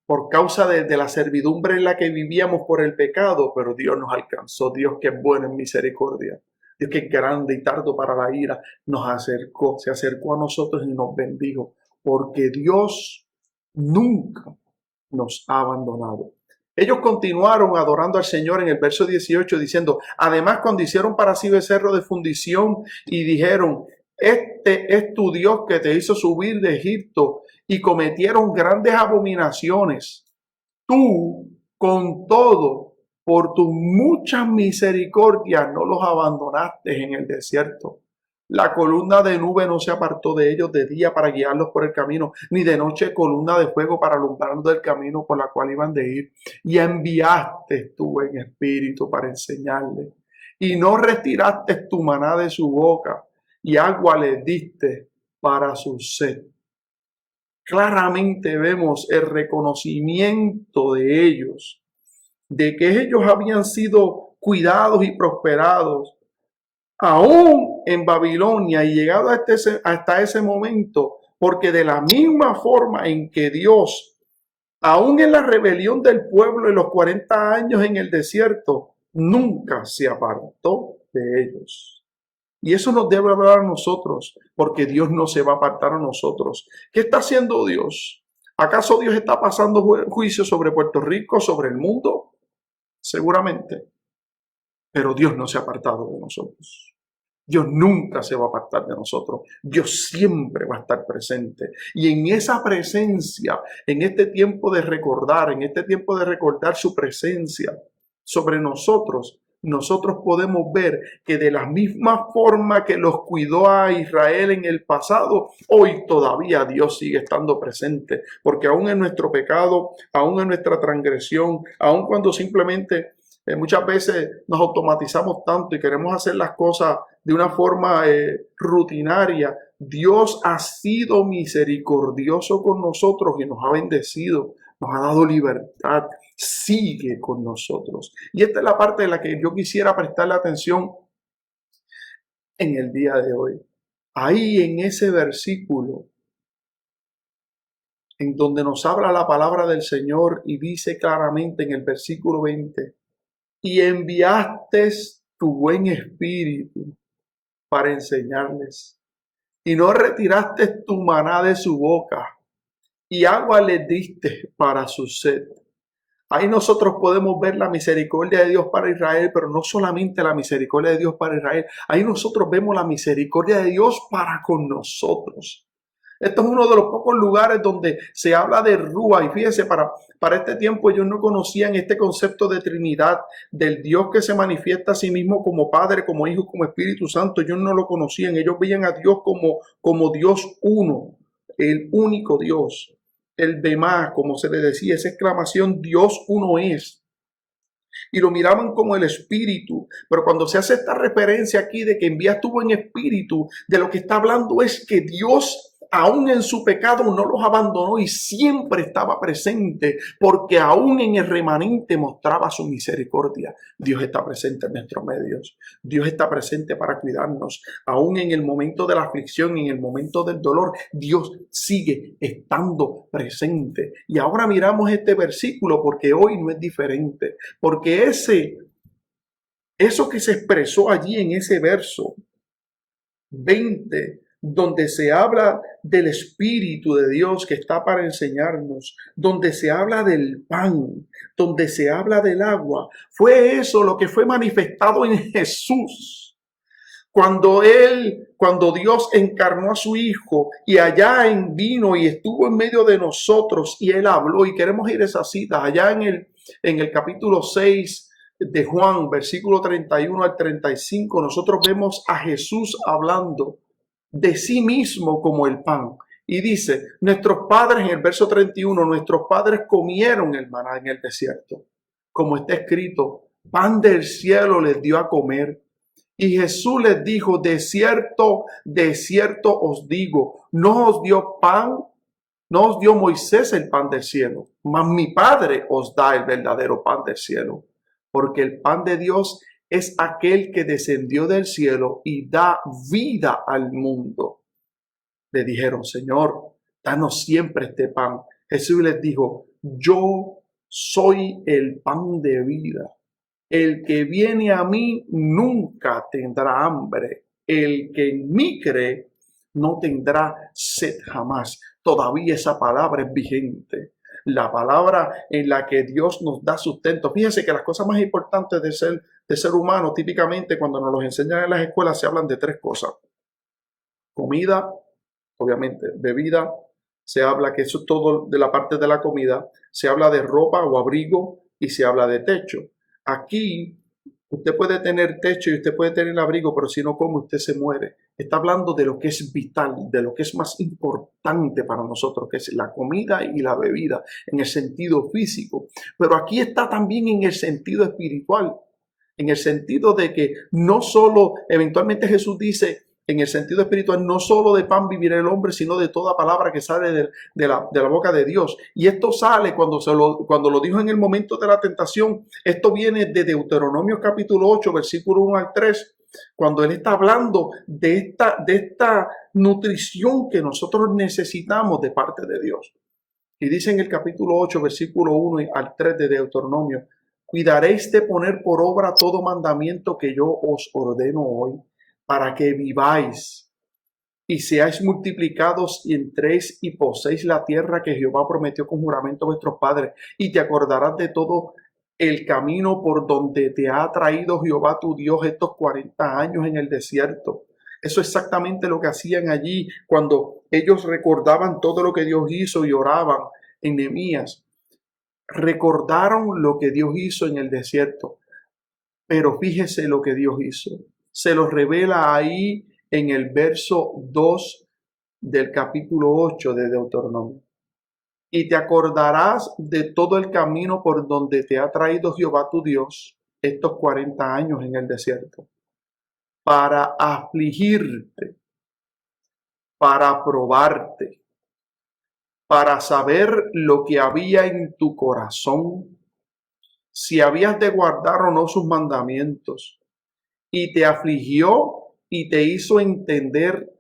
Speaker 7: por causa de la servidumbre en la que vivíamos por el pecado, pero Dios nos alcanzó. Dios que es bueno en misericordia, Dios que es grande y tardo para la ira, se acercó a nosotros y nos bendijo, porque Dios nunca nos ha abandonado. Ellos continuaron adorando al Señor en el verso 18 diciendo, además cuando hicieron para sí becerro de fundición y dijeron, este es tu Dios que te hizo subir de Egipto, y cometieron grandes abominaciones. Tú, con todo, por tu mucha misericordia, no los abandonaste en el desierto. La columna de nube no se apartó de ellos de día para guiarlos por el camino, ni de noche columna de fuego para alumbrarlos del camino por la cual iban de ir. Y enviaste tu en espíritu para enseñarles. Y no retiraste tu maná de su boca, y agua les diste para su sed. Claramente vemos el reconocimiento de ellos, de que ellos habían sido cuidados y prosperados aún en Babilonia y llegado hasta ese momento, porque de la misma forma en que Dios, aún en la rebelión del pueblo en los 40 años en el desierto, nunca se apartó de ellos. Y eso nos debe hablar a nosotros, porque Dios no se va a apartar a nosotros. ¿Qué está haciendo Dios? ¿Acaso Dios está pasando juicio sobre Puerto Rico, sobre el mundo? Seguramente. Pero Dios no se ha apartado de nosotros. Dios nunca se va a apartar de nosotros. Dios siempre va a estar presente. Y en esa presencia, en este tiempo de recordar, su presencia sobre nosotros, nosotros podemos ver que de la misma forma que los cuidó a Israel en el pasado, hoy todavía Dios sigue estando presente. Porque aún en nuestro pecado, aún en nuestra transgresión, aún cuando simplemente muchas veces nos automatizamos tanto y queremos hacer las cosas de una forma rutinaria, Dios ha sido misericordioso con nosotros y nos ha bendecido, nos ha dado libertad, sigue con nosotros. Y esta es la parte de la que yo quisiera prestarle atención en el día de hoy. Ahí en ese versículo, en donde nos habla la palabra del Señor y dice claramente en el versículo 20, y enviaste tu buen espíritu para enseñarles, y no retiraste tu maná de su boca, y agua les diste para su sed. Ahí nosotros podemos ver la misericordia de Dios para Israel, pero no solamente la misericordia de Dios para Israel. Ahí nosotros vemos la misericordia de Dios para con nosotros. Esto es uno de los pocos lugares donde se habla de Rúa. Y fíjense, para este tiempo ellos no conocían este concepto de Trinidad, del Dios que se manifiesta a sí mismo como Padre, como Hijo, como Espíritu Santo. Ellos no lo conocían. Ellos veían a Dios como Dios uno, el único Dios. El Bemá, como se le decía, esa exclamación, Dios uno es. Y lo miraban como el Espíritu. Pero cuando se hace esta referencia aquí de que envía tu buen Espíritu, de lo que está hablando es que Dios, aún en su pecado, no los abandonó y siempre estaba presente, porque aún en el remanente mostraba su misericordia. Dios está presente en nuestros medios. Dios está presente para cuidarnos. Aún en el momento de la aflicción, en el momento del dolor, Dios sigue estando presente. Y ahora miramos este versículo porque hoy no es diferente. Porque eso que se expresó allí en ese verso 20, donde se habla del Espíritu de Dios que está para enseñarnos, donde se habla del pan, donde se habla del agua, fue eso lo que fue manifestado en Jesús. Cuando Dios encarnó a su Hijo y allá vino y estuvo en medio de nosotros y Él habló, y queremos ir a esa cita, allá en el capítulo 6 de Juan, versículo 31 al 35, nosotros vemos a Jesús hablando de sí mismo como el pan. Y dice, nuestros padres, en el verso 31, nuestros padres comieron el maná en el desierto. Como está escrito, pan del cielo les dio a comer. Y Jesús les dijo, de cierto os digo, no os dio pan, no os dio Moisés el pan del cielo, mas mi Padre os da el verdadero pan del cielo. Porque el pan de Dios es aquel que descendió del cielo y da vida al mundo. Le dijeron, Señor, danos siempre este pan. Jesús les dijo, yo soy el pan de vida. El que viene a mí nunca tendrá hambre. El que en mí cree no tendrá sed jamás. Todavía esa palabra es vigente. La palabra en la que Dios nos da sustento. Fíjense que las cosas más importantes de ser humano, típicamente cuando nos los enseñan en las escuelas, se hablan de tres cosas. Comida, obviamente, bebida, se habla que eso es todo de la parte de la comida, se habla de ropa o abrigo y se habla de techo. Aquí usted puede tener techo y usted puede tener abrigo, pero si no come usted se muere. Está hablando de lo que es vital, de lo que es más importante para nosotros, que es la comida y la bebida en el sentido físico. Pero aquí está también en el sentido espiritual, en el sentido de que no solo, eventualmente Jesús dice, en el sentido espiritual, no solo de pan vivirá el hombre, sino de toda palabra que sale de la boca de Dios. Y esto sale cuando lo dijo en el momento de la tentación. Esto viene de Deuteronomio capítulo 8, versículo 1 al 3, cuando él está hablando de esta nutrición que nosotros necesitamos de parte de Dios. Y dice en el capítulo 8, versículo 1 al 3 de Deuteronomio: cuidaréis de poner por obra todo mandamiento que yo os ordeno hoy, para que viváis y seáis multiplicados y entréis y poseéis la tierra que Jehová prometió con juramento a vuestros padres. Y te acordarás de todo el camino por donde te ha traído Jehová tu Dios estos 40 años en el desierto. Eso es exactamente lo que hacían allí cuando ellos recordaban todo lo que Dios hizo y oraban en Nehemías. Recordaron lo que Dios hizo en el desierto. Pero fíjese lo que Dios hizo. Se los revela ahí en el verso 2 del capítulo 8 de Deuteronomio. Y te acordarás de todo el camino por donde te ha traído Jehová tu Dios estos 40 años en el desierto, para afligirte, para probarte, para saber lo que había en tu corazón, si habías de guardar o no sus mandamientos. Y te afligió y te hizo entender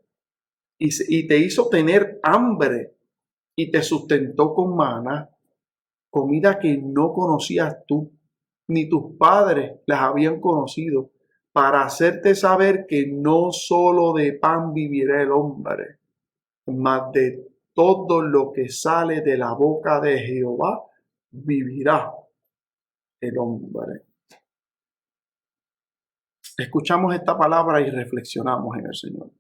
Speaker 7: y te hizo tener hambre y te sustentó con maná, comida que no conocías tú, ni tus padres las habían conocido, para hacerte saber que no solo de pan vivirá el hombre, mas de todo lo que sale de la boca de Jehová vivirá el hombre. Escuchamos esta palabra y reflexionamos en el Señor.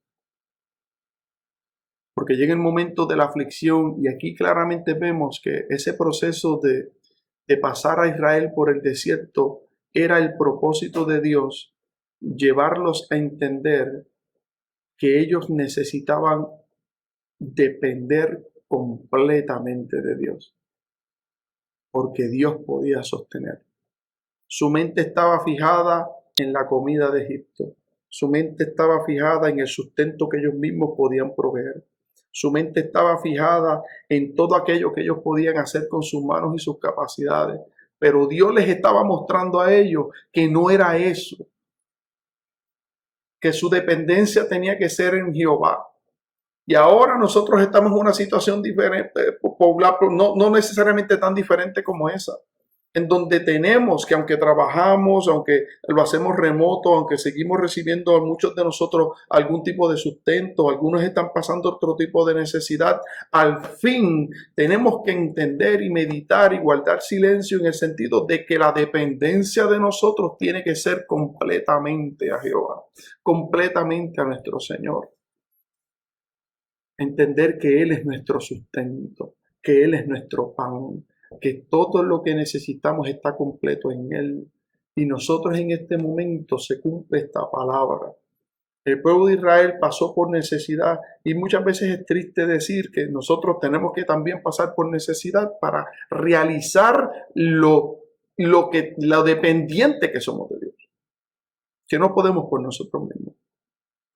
Speaker 7: Porque llega el momento de la aflicción y aquí claramente vemos que ese proceso de pasar a Israel por el desierto era el propósito de Dios, llevarlos a entender que ellos necesitaban depender completamente de Dios, porque Dios podía sostener. Su mente estaba fijada en la comida de Egipto. Su mente estaba fijada en el sustento que ellos mismos podían proveer. Su mente estaba fijada en todo aquello que ellos podían hacer con sus manos y sus capacidades. Pero Dios les estaba mostrando a ellos que no era eso, que su dependencia tenía que ser en Jehová. Y ahora nosotros estamos en una situación diferente, no necesariamente tan diferente como esa, en donde tenemos que, aunque trabajamos, aunque lo hacemos remoto, aunque seguimos recibiendo a muchos de nosotros algún tipo de sustento, algunos están pasando otro tipo de necesidad, al fin tenemos que entender y meditar y guardar silencio en el sentido de que la dependencia de nosotros tiene que ser completamente a Jehová, completamente a nuestro Señor. Entender que Él es nuestro sustento, que Él es nuestro pan, que todo lo que necesitamos está completo en Él. Y nosotros en este momento se cumple esta palabra. El pueblo de Israel pasó por necesidad y muchas veces es triste decir que nosotros tenemos que también pasar por necesidad para realizar lo dependiente que somos de Dios, que no podemos por nosotros mismos.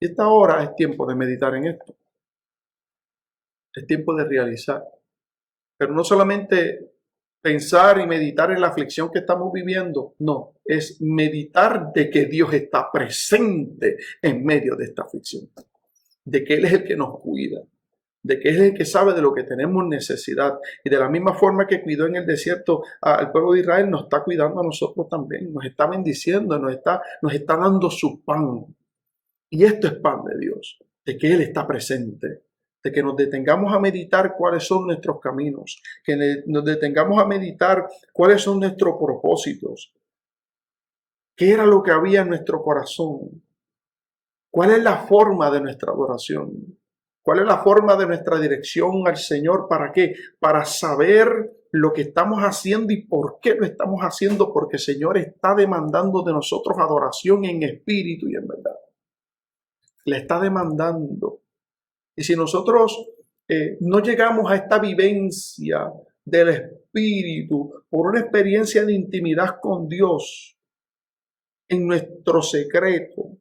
Speaker 7: Y esta hora es tiempo de meditar en esto. Es tiempo de realizar. Pero no solamente pensar y meditar en la aflicción que estamos viviendo, no, es meditar de que Dios está presente en medio de esta aflicción, de que Él es el que nos cuida, de que Él es el que sabe de lo que tenemos necesidad y de la misma forma que cuidó en el desierto al pueblo de Israel, nos está cuidando a nosotros también, nos está bendiciendo, nos está dando su pan. Y esto es pan de Dios, de que Él está presente. De que nos detengamos a meditar cuáles son nuestros caminos, que nos detengamos a meditar cuáles son nuestros propósitos, qué era lo que había en nuestro corazón, cuál es la forma de nuestra adoración, cuál es la forma de nuestra dirección al Señor, ¿para qué? Para saber lo que estamos haciendo y por qué lo estamos haciendo, porque el Señor está demandando de nosotros adoración en espíritu y en verdad. le está demandando. Y si nosotros no llegamos a esta vivencia del Espíritu por una experiencia de intimidad con Dios en nuestro secreto,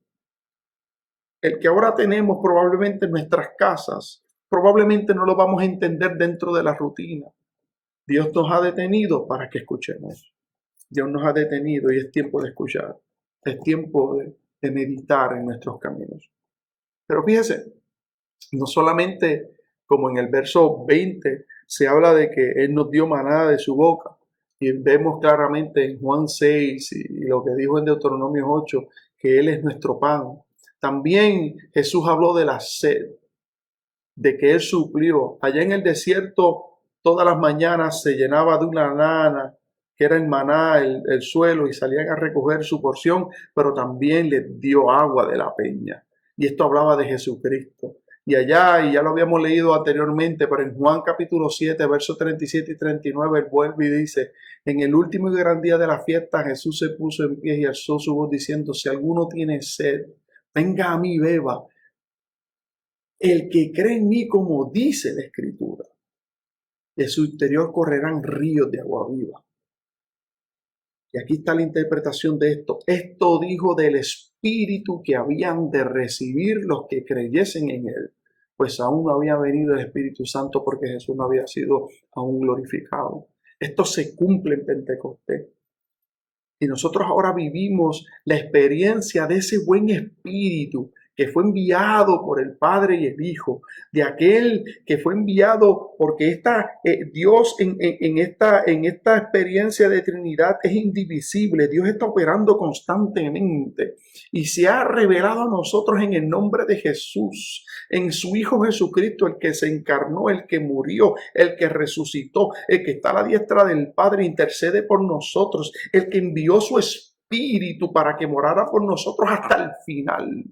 Speaker 7: el que ahora tenemos probablemente en nuestras casas, probablemente no lo vamos a entender dentro de la rutina. Dios nos ha detenido para que escuchemos. Dios nos ha detenido y es tiempo de escuchar. Es tiempo de meditar en nuestros caminos. Pero fíjese, no solamente como en el verso 20 se habla de que Él nos dio maná de su boca, y vemos claramente en Juan 6 y lo que dijo en Deuteronomio 8, que Él es nuestro pan. También Jesús habló de la sed, de que Él suplió. Allá en el desierto, todas las mañanas se llenaba de una lana, que era el maná, el suelo, y salían a recoger su porción, pero también les dio agua de la peña. Y esto hablaba de Jesucristo. Y allá, y ya lo habíamos leído anteriormente, pero en Juan capítulo 7, versos 37 y 39, él vuelve y dice: en el último y gran día de la fiesta, Jesús se puso en pie y alzó su voz diciendo: si alguno tiene sed, venga a mí y beba. El que cree en mí, como dice la Escritura, de su interior correrán ríos de agua viva. Y aquí está la interpretación de esto. Esto dijo del Espíritu que habían de recibir los que creyesen en Él, pues aún no había venido el Espíritu Santo porque Jesús no había sido aún glorificado. Esto se cumple en Pentecostés. Y nosotros ahora vivimos la experiencia de ese buen Espíritu que fue enviado por el Padre y el Hijo, de aquel que fue enviado porque Dios en esta experiencia de Trinidad es indivisible. Dios está operando constantemente y se ha revelado a nosotros en el nombre de Jesús, en su Hijo Jesucristo, el que se encarnó, el que murió, el que resucitó, el que está a la diestra del Padre, intercede por nosotros, el que envió su Espíritu para que morara por nosotros hasta el final.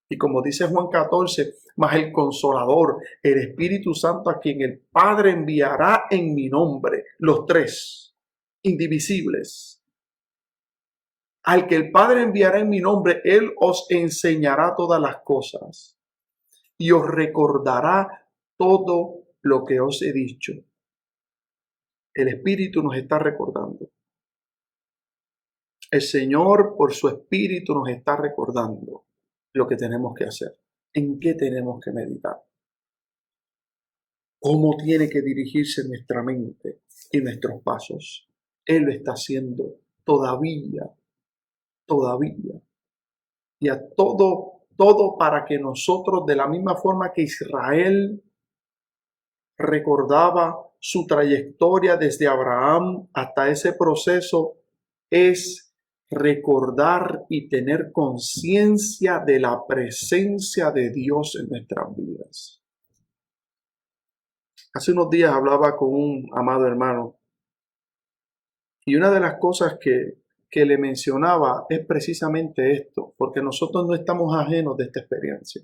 Speaker 7: Y como dice Juan 14, mas el Consolador, el Espíritu Santo, a quien el Padre enviará en mi nombre, los tres, indivisibles. Al que el Padre enviará en mi nombre, Él os enseñará todas las cosas y os recordará todo lo que os he dicho. El Espíritu nos está recordando. El Señor, por su Espíritu, nos está recordando lo que tenemos que hacer, en qué tenemos que meditar, cómo tiene que dirigirse nuestra mente y nuestros pasos. Él lo está haciendo todavía, y a todo para que nosotros, de la misma forma que Israel recordaba su trayectoria desde Abraham hasta ese proceso, es recordar y tener conciencia de la presencia de Dios en nuestras vidas. Hace unos días hablaba con un amado hermano y una de las cosas que le mencionaba es precisamente esto, porque nosotros no estamos ajenos de esta experiencia.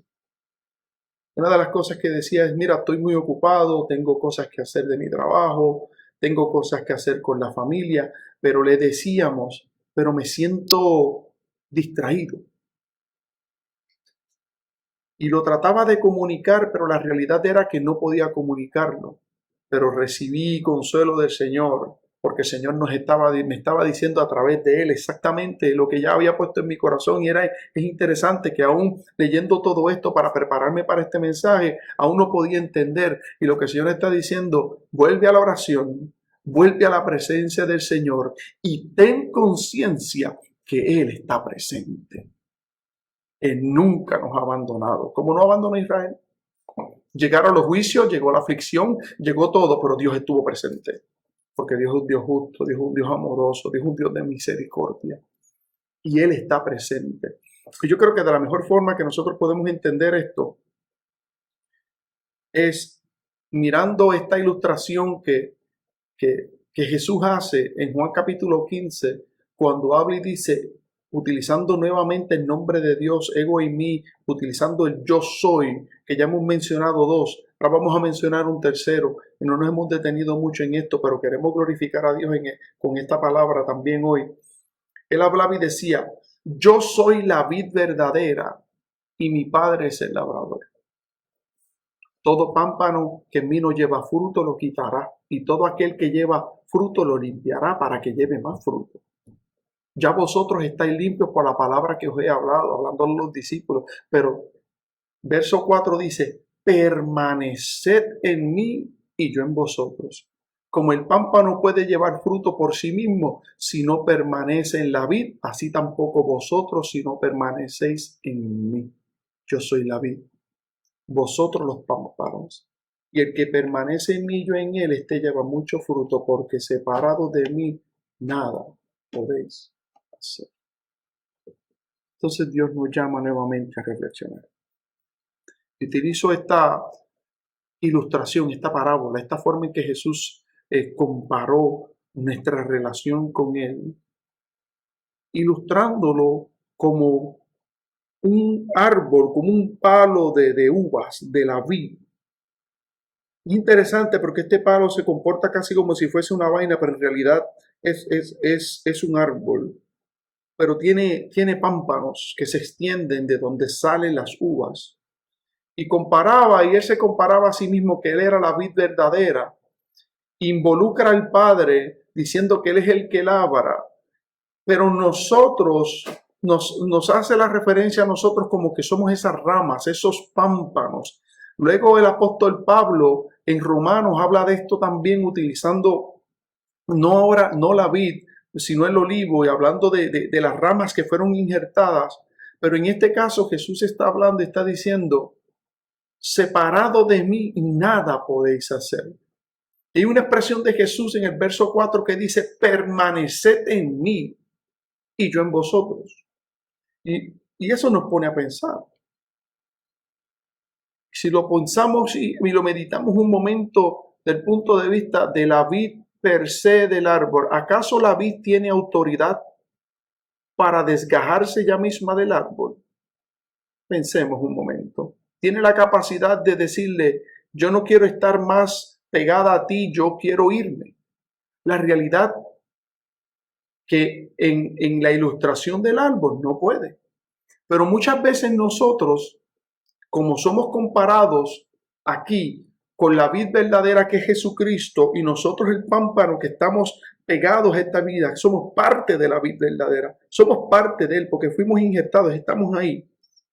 Speaker 7: Una de las cosas que decía es: mira, estoy muy ocupado, tengo cosas que hacer de mi trabajo, tengo cosas que hacer con la familia, pero le decíamos: pero me siento distraído. Y lo trataba de comunicar, pero la realidad era que no podía comunicarlo. Pero recibí consuelo del Señor, porque el Señor me estaba diciendo a través de Él exactamente lo que ya había puesto en mi corazón. Y es interesante que aún leyendo todo esto para prepararme para este mensaje, aún no podía entender. Y lo que el Señor está diciendo: vuelve a la oración, vuelve a la presencia del Señor y ten conciencia que Él está presente. Él nunca nos ha abandonado. ¿Cómo no abandonó a Israel? Llegaron los juicios, llegó la aflicción, llegó todo, pero Dios estuvo presente. Porque Dios es un Dios justo, Dios es un Dios amoroso, Dios es un Dios de misericordia. Y Él está presente. Y yo creo que de la mejor forma que nosotros podemos entender esto es mirando esta ilustración que Jesús hace en Juan capítulo 15, cuando habla y dice, utilizando nuevamente el nombre de Dios, ego y mí, utilizando el yo soy, que ya hemos mencionado dos, ahora vamos a mencionar un tercero, y no nos hemos detenido mucho en esto, pero queremos glorificar a Dios con esta palabra también hoy. Él hablaba y decía: yo soy la vid verdadera y mi Padre es el labrador. Todo pámpano que en mí no lleva fruto lo quitará, y todo aquel que lleva fruto lo limpiará para que lleve más fruto. Ya vosotros estáis limpios por la palabra que os he hablado, hablando a los discípulos. Pero verso 4 dice, permaneced en mí y yo en vosotros. Como el pámpano puede llevar fruto por sí mismo si no permanece en la vid, así tampoco vosotros si no permanecéis en mí. Yo soy la vid, vosotros los pámpanos. Y el que permanece en mí y yo en él, este lleva mucho fruto, porque separado de mí nada podéis hacer. Entonces Dios nos llama nuevamente a reflexionar. Utilizo esta ilustración, esta parábola, esta forma en que Jesús comparó nuestra relación con Él, ilustrándolo como un árbol, como un palo de uvas de la vid. Interesante porque este palo se comporta casi como si fuese una vaina, pero en realidad es un árbol. Pero tiene pámpanos que se extienden de donde salen las uvas. Y él se comparaba a sí mismo que él era la vid verdadera. Involucra al Padre diciendo que él es el que labra. Pero nosotros, nos hace la referencia a nosotros como que somos esas ramas, esos pámpanos. Luego el apóstol Pablo en Romanos habla de esto también utilizando no la vid, sino el olivo, y hablando de las ramas que fueron injertadas. Pero en este caso Jesús está hablando y está diciendo, separado de mí nada podéis hacer. Y hay una expresión de Jesús en el verso 4 que dice, permaneced en mí y yo en vosotros. Y eso nos pone a pensar. Si lo pensamos y lo meditamos un momento del punto de vista de la vid per se del árbol, ¿acaso la vid tiene autoridad para desgajarse ella misma del árbol? Pensemos un momento. ¿Tiene la capacidad de decirle, yo no quiero estar más pegada a ti, yo quiero irme? La realidad que en la ilustración del árbol no puede. Pero muchas veces nosotros, como somos comparados aquí con la vid verdadera que es Jesucristo y nosotros el pámpano que estamos pegados a esta vida, somos parte de la vid verdadera, somos parte de él porque fuimos injertados, estamos ahí,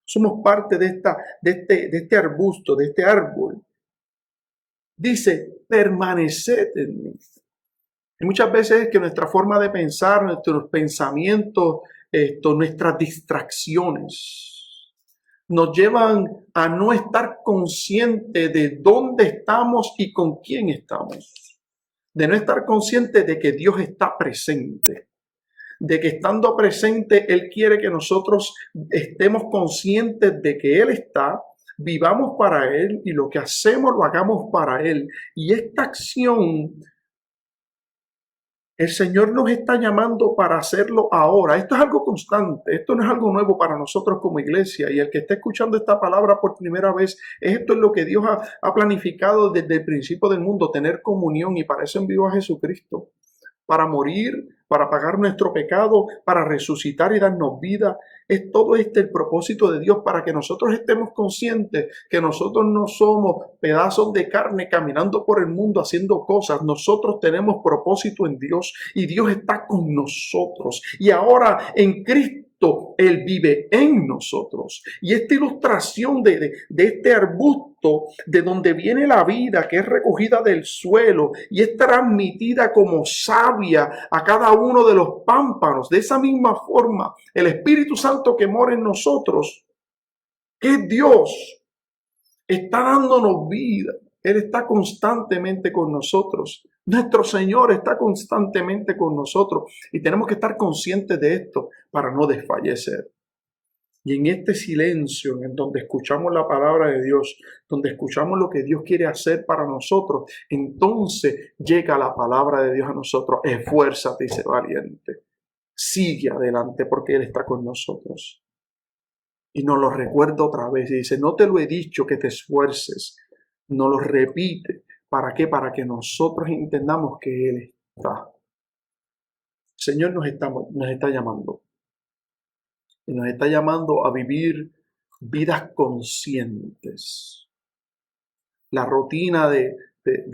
Speaker 7: somos parte de este arbusto, de este árbol. Dice, permaneced en mí. Y muchas veces que nuestra forma de pensar, nuestros pensamientos, nuestras distracciones nos llevan a no estar conscientes de dónde estamos y con quién estamos. De no estar conscientes de que Dios está presente. De que estando presente, Él quiere que nosotros estemos conscientes de que Él está, vivamos para Él y lo que hacemos lo hagamos para Él. Y esta acción, el Señor nos está llamando para hacerlo ahora. Esto es algo constante, esto no es algo nuevo para nosotros como iglesia. Y el que está escuchando esta palabra por primera vez, esto es lo que Dios ha planificado desde el principio del mundo, tener comunión, y para eso envió a Jesucristo. Para morir, para pagar nuestro pecado, para resucitar y darnos vida. Es todo el propósito de Dios para que nosotros estemos conscientes que nosotros no somos pedazos de carne caminando por el mundo haciendo cosas. Nosotros tenemos propósito en Dios y Dios está con nosotros. Y ahora en Cristo Él vive en nosotros. Y esta ilustración de este arbusto, de donde viene la vida, que es recogida del suelo y es transmitida como savia a cada uno de los pámpanos. De esa misma forma, el Espíritu Santo que mora en nosotros, que es Dios, está dándonos vida. Él está constantemente con nosotros. Nuestro Señor está constantemente con nosotros y tenemos que estar conscientes de esto para no desfallecer. Y en este silencio, en donde escuchamos la palabra de Dios, donde escuchamos lo que Dios quiere hacer para nosotros, entonces llega la palabra de Dios a nosotros. Esfuérzate y sé valiente. Sigue adelante porque Él está con nosotros. Y nos lo recuerda otra vez y dice, no te lo he dicho que te esfuerces. Nos lo repite. ¿Para qué? Para que nosotros entendamos que Él está. El Señor nos está llamando. Y nos está llamando a vivir vidas conscientes. La rutina de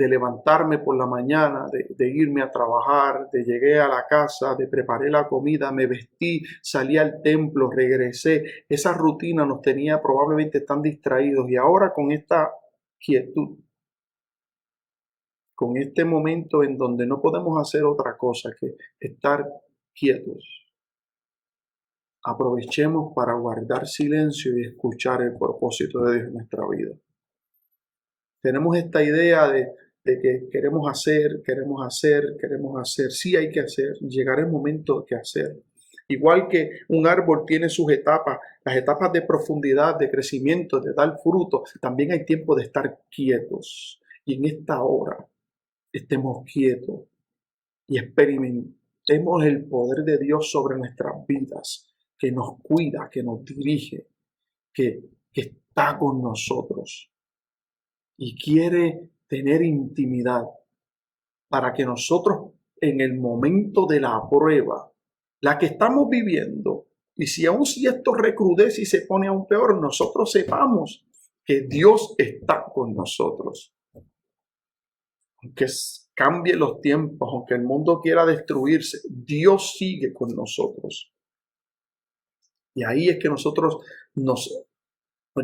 Speaker 7: levantarme por la mañana, de irme a trabajar, de llegué a la casa, de preparé la comida, me vestí, salí al templo, regresé. Esa rutina nos tenía probablemente tan distraídos, y ahora con esta quietud, con este momento en donde no podemos hacer otra cosa que estar quietos, aprovechemos para guardar silencio y escuchar el propósito de Dios en nuestra vida. Tenemos esta idea de que queremos hacer. Sí, hay que hacer. Llegará el momento de hacer. Igual que un árbol tiene sus etapas, las etapas de profundidad, de crecimiento, de dar fruto, también hay tiempo de estar quietos. Y en esta hora estemos quietos y experimentemos el poder de Dios sobre nuestras vidas, que nos cuida, que nos dirige, que está con nosotros y quiere tener intimidad para que nosotros en el momento de la prueba, la que estamos viviendo, y si esto recrudece y se pone aún peor, nosotros sepamos que Dios está con nosotros. Aunque cambie los tiempos, aunque el mundo quiera destruirse, Dios sigue con nosotros. Y ahí es que nosotros nos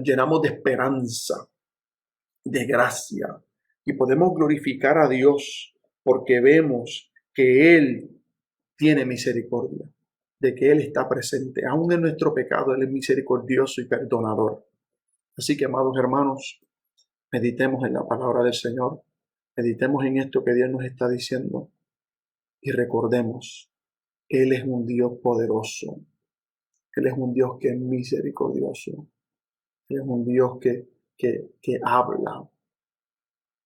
Speaker 7: llenamos de esperanza, de gracia, y podemos glorificar a Dios porque vemos que Él tiene misericordia, de que Él está presente. Aún en nuestro pecado, Él es misericordioso y perdonador. Así que, amados hermanos, meditemos en la palabra del Señor, meditemos en esto que Dios nos está diciendo y recordemos, Él es un Dios poderoso, Él es un Dios que es misericordioso, Él es un Dios que habla,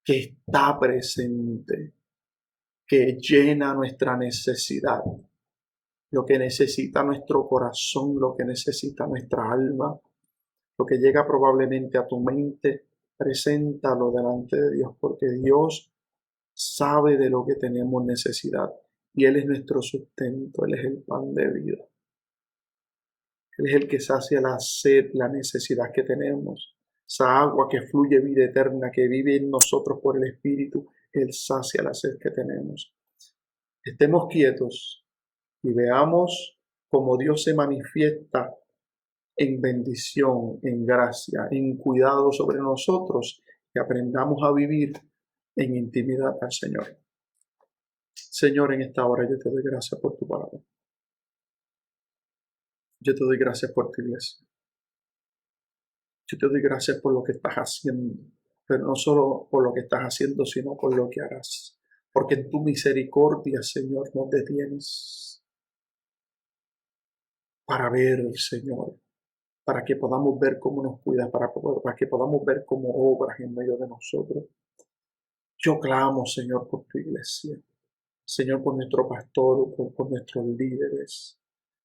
Speaker 7: que está presente, que llena nuestra necesidad, lo que necesita nuestro corazón, lo que necesita nuestra alma, lo que llega probablemente a tu mente, preséntalo delante de Dios, porque Dios sabe de lo que tenemos necesidad y Él es nuestro sustento, Él es el pan de vida. Él es el que sacia la sed, la necesidad que tenemos. Esa agua que fluye vida eterna, que vive en nosotros por el Espíritu, Él sacia la sed que tenemos. Estemos quietos y veamos cómo Dios se manifiesta en bendición, en gracia, en cuidado sobre nosotros, y aprendamos a vivir en intimidad al Señor. Señor, en esta hora yo te doy gracias por tu palabra. Yo te doy gracias por tu iglesia. Yo te doy gracias por lo que estás haciendo, pero no solo por lo que estás haciendo, sino por lo que harás. Porque en tu misericordia, Señor, nos detienes para ver, Señor, para que podamos ver cómo nos cuidas, para que podamos ver cómo obras en medio de nosotros. Yo clamo, Señor, por tu iglesia. Señor, por nuestro pastor, por nuestros líderes.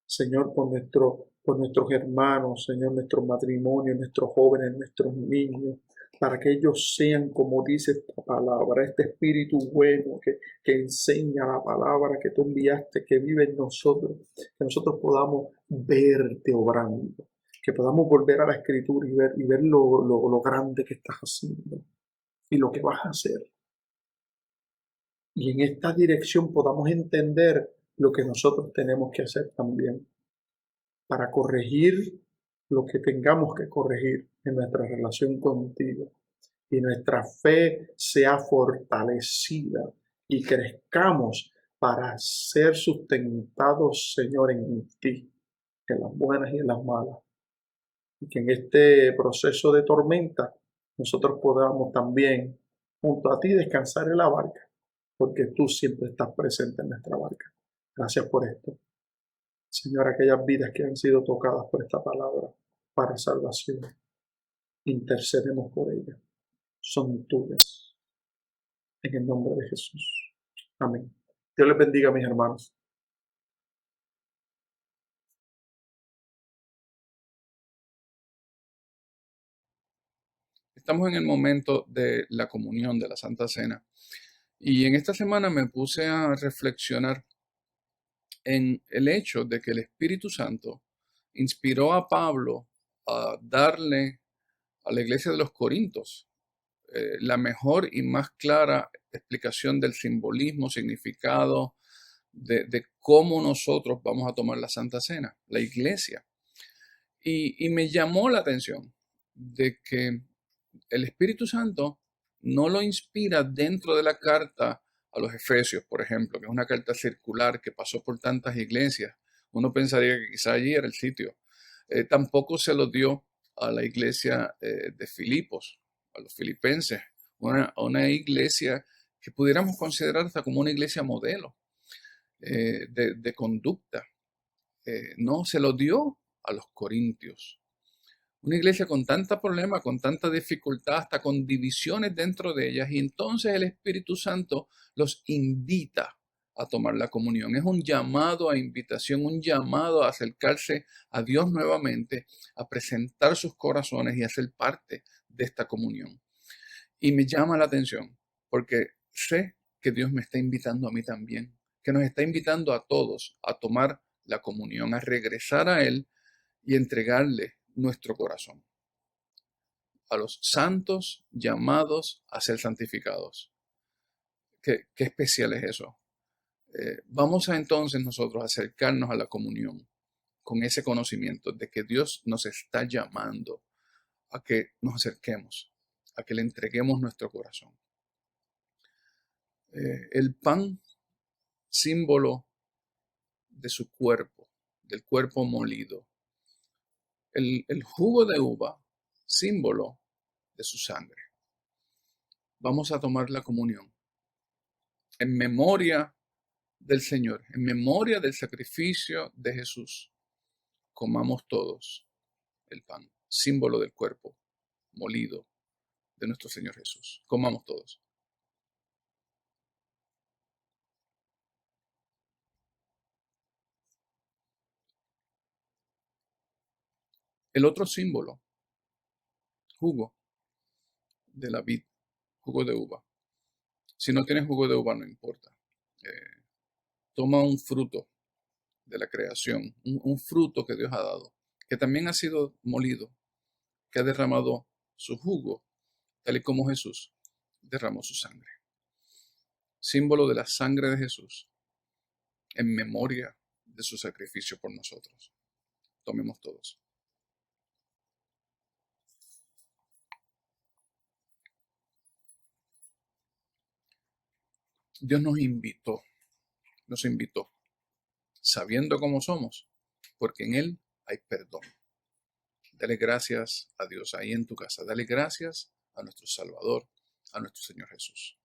Speaker 7: Señor, por nuestros hermanos, Señor, nuestros matrimonios, nuestros jóvenes, nuestros niños, para que ellos sean, como dice esta palabra, este espíritu bueno que enseña la palabra que tú enviaste, que vive en nosotros, que nosotros podamos verte obrando, que podamos volver a la Escritura y ver lo grande que estás haciendo y lo que vas a hacer. Y en esta dirección podamos entender lo que nosotros tenemos que hacer también para corregir lo que tengamos que corregir en nuestra relación contigo, y nuestra fe sea fortalecida y crezcamos para ser sustentados, Señor, en ti, en las buenas y en las malas. Y que en este proceso de tormenta nosotros podamos también, junto a ti, descansar en la barca, porque tú siempre estás presente en nuestra barca. Gracias por esto. Señor, aquellas vidas que han sido tocadas por esta palabra para salvación, intercedemos por ellas. Son tuyas. En el nombre de Jesús. Amén. Dios les bendiga, mis hermanos.
Speaker 4: Estamos en el momento de la comunión, de la Santa Cena. Y en esta semana me puse a reflexionar en el hecho de que el Espíritu Santo inspiró a Pablo a darle a la iglesia de los Corintios la mejor y más clara explicación del simbolismo, significado de cómo nosotros vamos a tomar la Santa Cena, la iglesia. Y me llamó la atención de que el Espíritu Santo no lo inspira dentro de la carta a los Efesios, por ejemplo, que es una carta circular que pasó por tantas iglesias. Uno pensaría que quizá allí era el sitio. Tampoco se lo dio a la iglesia de Filipos, a los filipenses, una iglesia que pudiéramos considerar hasta como una iglesia modelo de conducta. No, se lo dio a los corintios. Una iglesia con tanta problema, con tanta dificultad, hasta con divisiones dentro de ellas. Y entonces el Espíritu Santo los invita a tomar la comunión. Es un llamado a invitación, un llamado a acercarse a Dios nuevamente, a presentar sus corazones y a ser parte de esta comunión. Y me llama la atención porque sé que Dios me está invitando a mí también, que nos está invitando a todos a tomar la comunión, a regresar a Él y entregarle nuestro corazón. A los santos llamados a ser santificados. Qué especial es eso. Vamos a entonces nosotros a acercarnos a la comunión con ese conocimiento de que Dios nos está llamando a que nos acerquemos, a que le entreguemos nuestro corazón. El pan, símbolo de su cuerpo, del cuerpo molido. El jugo de uva, símbolo de su sangre. Vamos a tomar la comunión en memoria del Señor, en memoria del sacrificio de Jesús. Comamos todos el pan, símbolo del cuerpo molido de nuestro Señor Jesús. Comamos todos. El otro símbolo, jugo de la vid, jugo de uva. Si no tienes jugo de uva, no importa. Toma un fruto de la creación, un fruto que Dios ha dado, que también ha sido molido, que ha derramado su jugo, tal y como Jesús derramó su sangre. Símbolo de la sangre de Jesús, en memoria de su sacrificio por nosotros. Tomemos todos. Dios nos invitó, sabiendo cómo somos, porque en Él hay perdón. Dale gracias a Dios ahí en tu casa. Dale gracias a nuestro Salvador, a nuestro Señor Jesús.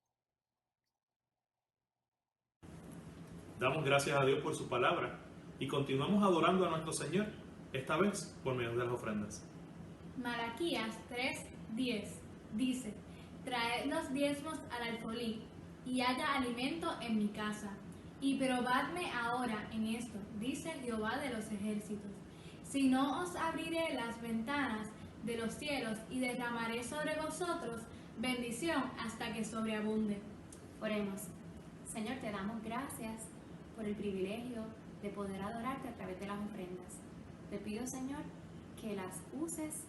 Speaker 1: Damos gracias a Dios por su palabra y continuamos adorando a nuestro Señor, esta vez por medio de las ofrendas.
Speaker 5: Malaquías 3:10 dice: Traed los diezmos al alfolí, y haya alimento en mi casa. Y probadme ahora en esto, dice Jehová de los ejércitos, si no os abriré las ventanas de los cielos y derramaré sobre vosotros bendición hasta que sobreabunde.
Speaker 2: Oremos. Señor, te damos gracias por el privilegio de poder adorarte a través de las ofrendas. Te pido, Señor, que las uses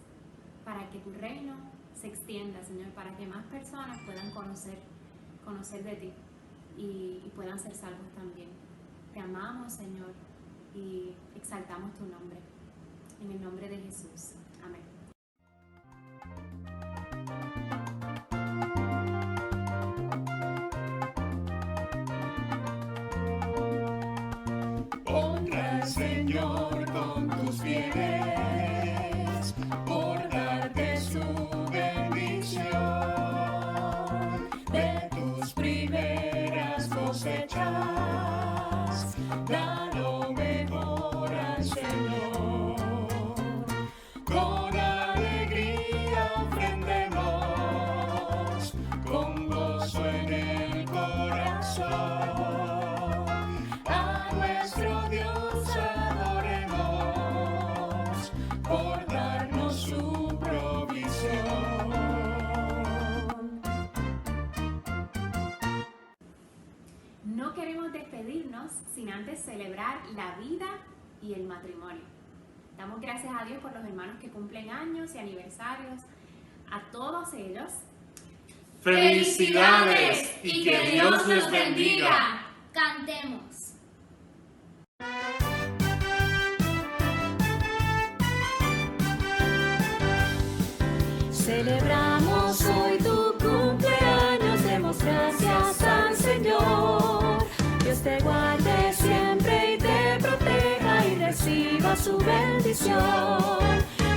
Speaker 2: para que tu reino se extienda, Señor, para que más personas puedan conocer de ti y puedan ser salvos también. Te amamos, Señor, y exaltamos tu nombre. En el nombre de Jesús. Amén.
Speaker 6: Honra al Señor con tus bienes, por darte su bendición. De tus primeras cosechas, da lo mejor al Señor. Con alegría ofrendemos, con gozo en el corazón. A nuestro Dios adoremos, por darnos su provisión.
Speaker 2: No queremos despedirnos sin antes celebrar la vida y el matrimonio. Damos gracias a Dios por los hermanos que cumplen años y aniversarios. A todos ellos.
Speaker 1: ¡Felicidades! Y que Dios les bendiga.
Speaker 3: Cantemos.
Speaker 6: Celebramos hoy tu cumpleaños, demos gracias al Señor. Dios te guarde siempre y te proteja y reciba su bendición.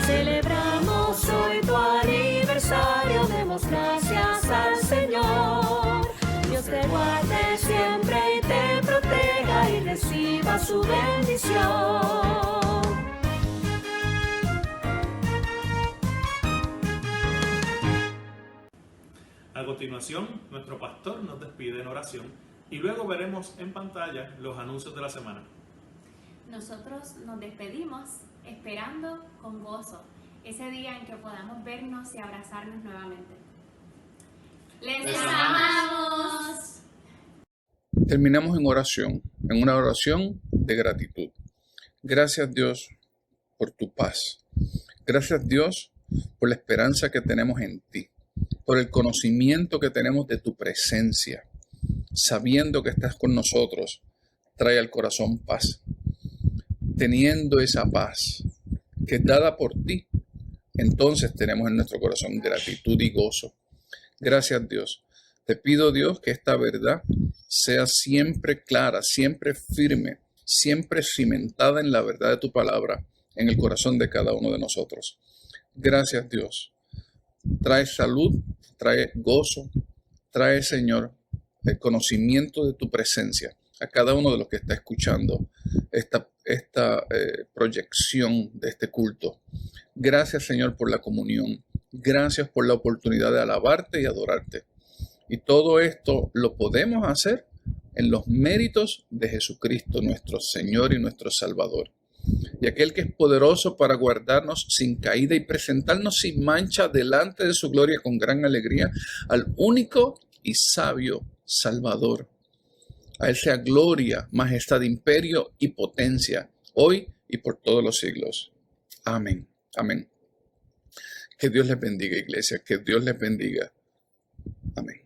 Speaker 6: Celebramos hoy tu aniversario, demos gracias al Señor. Dios te guarde siempre y te proteja y reciba su bendición.
Speaker 1: A continuación, nuestro pastor nos despide en oración y luego veremos en pantalla los anuncios de la semana.
Speaker 2: Nosotros nos despedimos esperando con gozo ese día en que podamos vernos y abrazarnos nuevamente. ¡Les amamos!
Speaker 4: Terminamos en oración, en una oración de gratitud. Gracias Dios por tu paz. Gracias Dios por la esperanza que tenemos en ti, por el conocimiento que tenemos de tu presencia. Sabiendo que estás con nosotros, trae al corazón paz. Teniendo esa paz que es dada por ti, entonces tenemos en nuestro corazón gratitud y gozo. Gracias Dios. Te pido Dios que esta verdad sea siempre clara, siempre firme, siempre cimentada en la verdad de tu palabra, en el corazón de cada uno de nosotros. Gracias Dios. Trae salud, trae gozo, trae Señor el conocimiento de tu presencia a cada uno de los que está escuchando esta proyección de este culto. Gracias Señor por la comunión. Gracias por la oportunidad de alabarte y adorarte. Y todo esto lo podemos hacer en los méritos de Jesucristo, nuestro Señor y nuestro Salvador. Y aquel que es poderoso para guardarnos sin caída y presentarnos sin mancha delante de su gloria con gran alegría al único y sabio Salvador. A él sea gloria, majestad, imperio y potencia, hoy y por todos los siglos. Amén. Amén. Que Dios les bendiga, iglesia. Que Dios les bendiga. Amén.